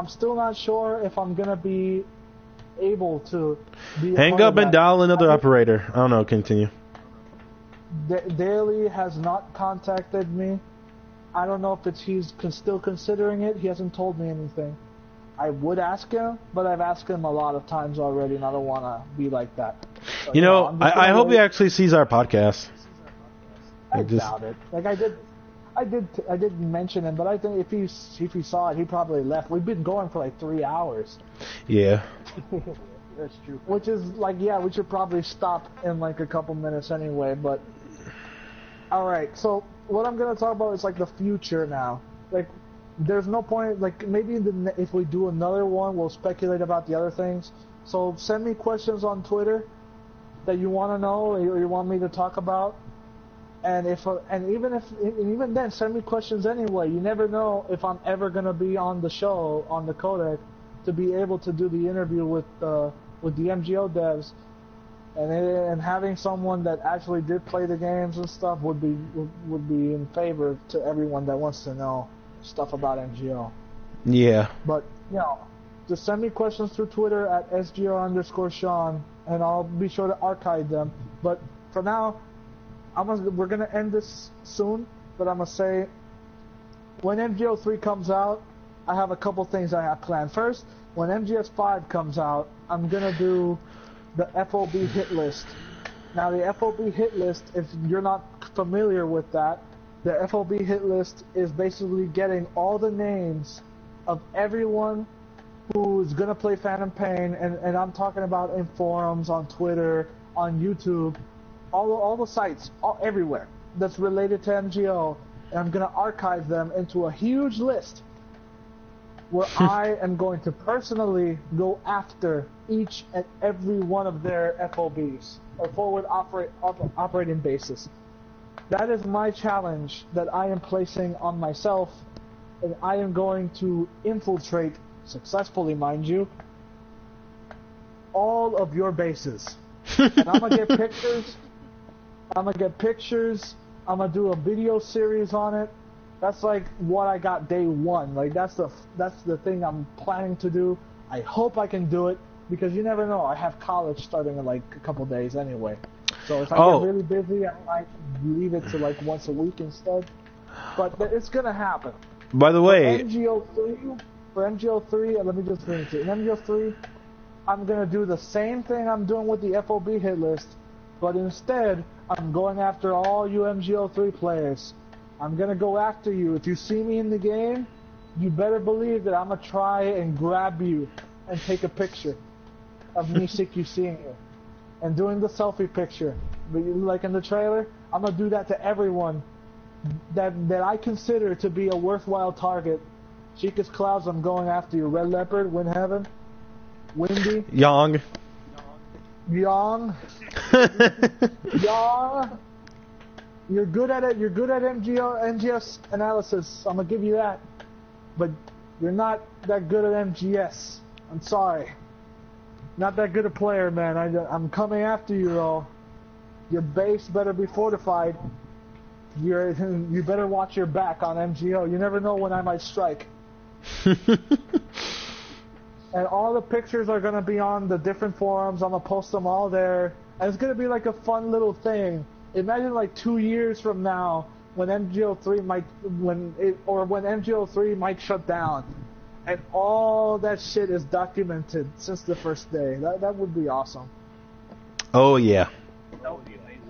still not sure if I'm gonna be able to be Hang up and dial another operator. I don't know, continue. Daly has not contacted me. I don't know if he's still considering it. He hasn't told me anything. I would ask him, but I've asked him a lot of times already, and I don't want to be like that. So, I hope he actually sees our podcast. I doubt it. Like I did mention him, but I think if he saw it, he probably left. We've been going for like 3 hours. Yeah. That's true. Which is like, yeah, we should probably stop in like a couple minutes anyway. But all right, so what I'm gonna talk about is like the future now. Like, there's no point. Like, maybe if we do another one, we'll speculate about the other things. So send me questions on Twitter that you want to know or you want me to talk about. And even then, send me questions anyway. You never know if I'm ever gonna be on the show on the codec to be able to do the interview with the MGO devs, and having someone that actually did play the games and stuff would be in favor to everyone that wants to know stuff about MGO. Yeah. But just send me questions through Twitter at @SGR_Sean, and I'll be sure to archive them. But for now, we're gonna end this soon. But I'm gonna say, when MGO3 comes out, I have a couple things I have planned. First, when MGS5 comes out, I'm gonna do the FOB hit list. Now, the FOB hit list, if you're not familiar with that, the FOB hit list is basically getting all the names of everyone who's gonna play Phantom Pain, and I'm talking about in forums, on Twitter, on YouTube, all the sites, everywhere that's related to MGO, and I'm gonna archive them into a huge list where I am going to personally go after each and every one of their FOBs, or forward operating bases. That is my challenge that I am placing on myself, and I am going to infiltrate, successfully mind you, all of your bases. And I'm gonna get pictures, I'm gonna do a video series on it. That's like what I got day one. Like that's the thing I'm planning to do. I hope I can do it, because you never know. I have college starting in like a couple days anyway. So if I get really busy, I might leave it to like once a week instead. But it's gonna happen. By the way, for MGO3, let me just finish it. In MGO3, I'm gonna do the same thing I'm doing with the FOB hit list, but instead I'm going after all you MGO3 players. I'm gonna go after you. If you see me in the game, you better believe that I'm gonna try and grab you and take a picture of me seeing you and doing the selfie picture. Like in the trailer, I'm gonna do that to everyone that I consider to be a worthwhile target. Chica's Clouds, I'm going after you. Red Leopard, Win Heaven, Windy, Yang. Yang. You're good at it. You're good at MGS analysis. I'm gonna give you that. But you're not that good at MGS. I'm sorry. Not that good a player, man. I'm coming after you, though. Your base better be fortified. You better watch your back on MGO. You never know when I might strike. And all the pictures are gonna be on the different forums. I'm gonna post them all there. And it's gonna be like a fun little thing. Imagine like 2 years from now, when MGO3 might shut down, and all that shit is documented since the first day. That would be awesome. Oh yeah. That would be amazing.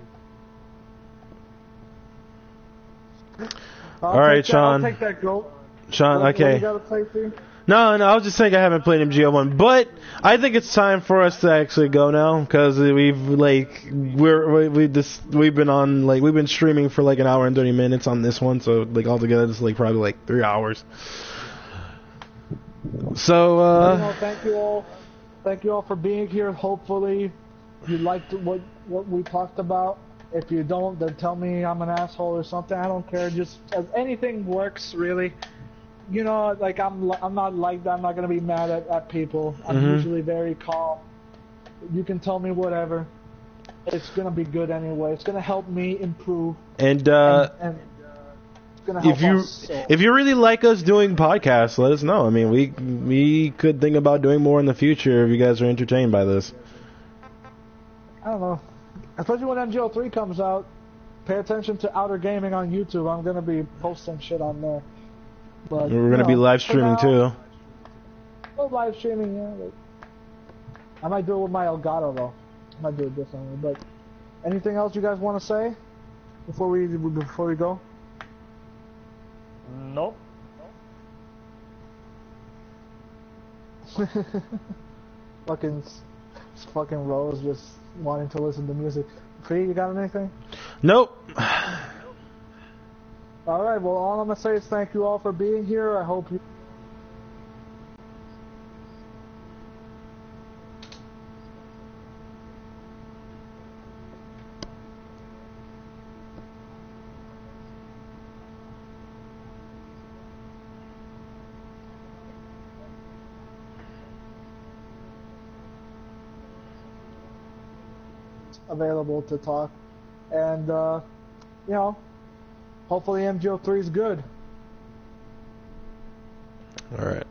All right, Sean. I'll take that goat. Sean, What okay. you gotta play through? No, I was just saying I haven't played MGO1, but I think it's time for us to actually go now because we've been streaming for like an hour and 30 minutes on this one, so like altogether it's like probably like 3 hours. So thank you all for being here. Hopefully you liked what we talked about. If you don't, then tell me I'm an asshole or something. I don't care. Just as anything works, really. You know, like I'm not like that. I'm not gonna be mad at people. I'm usually very calm. You can tell me whatever. It's gonna be good anyway. It's gonna help me improve. And it's gonna help us. So. If you really like us doing podcasts, let us know. I mean, we could think about doing more in the future if you guys are entertained by this. I don't know. Especially when MGO3 comes out. Pay attention to Outer Gaming on YouTube. I'm gonna be posting shit on there. But, we're gonna be live streaming too. Oh, live streaming, yeah. But I might do it with my Elgato though. I might do it differently. But anything else you guys want to say before we go? Nope. fucking Rose just wanting to listen to music. Free, you got anything? Nope. Alright, well, all I'm going to say is thank you all for being here. I hope you... available to talk. And, you know... Hopefully MGO3 is good. All right.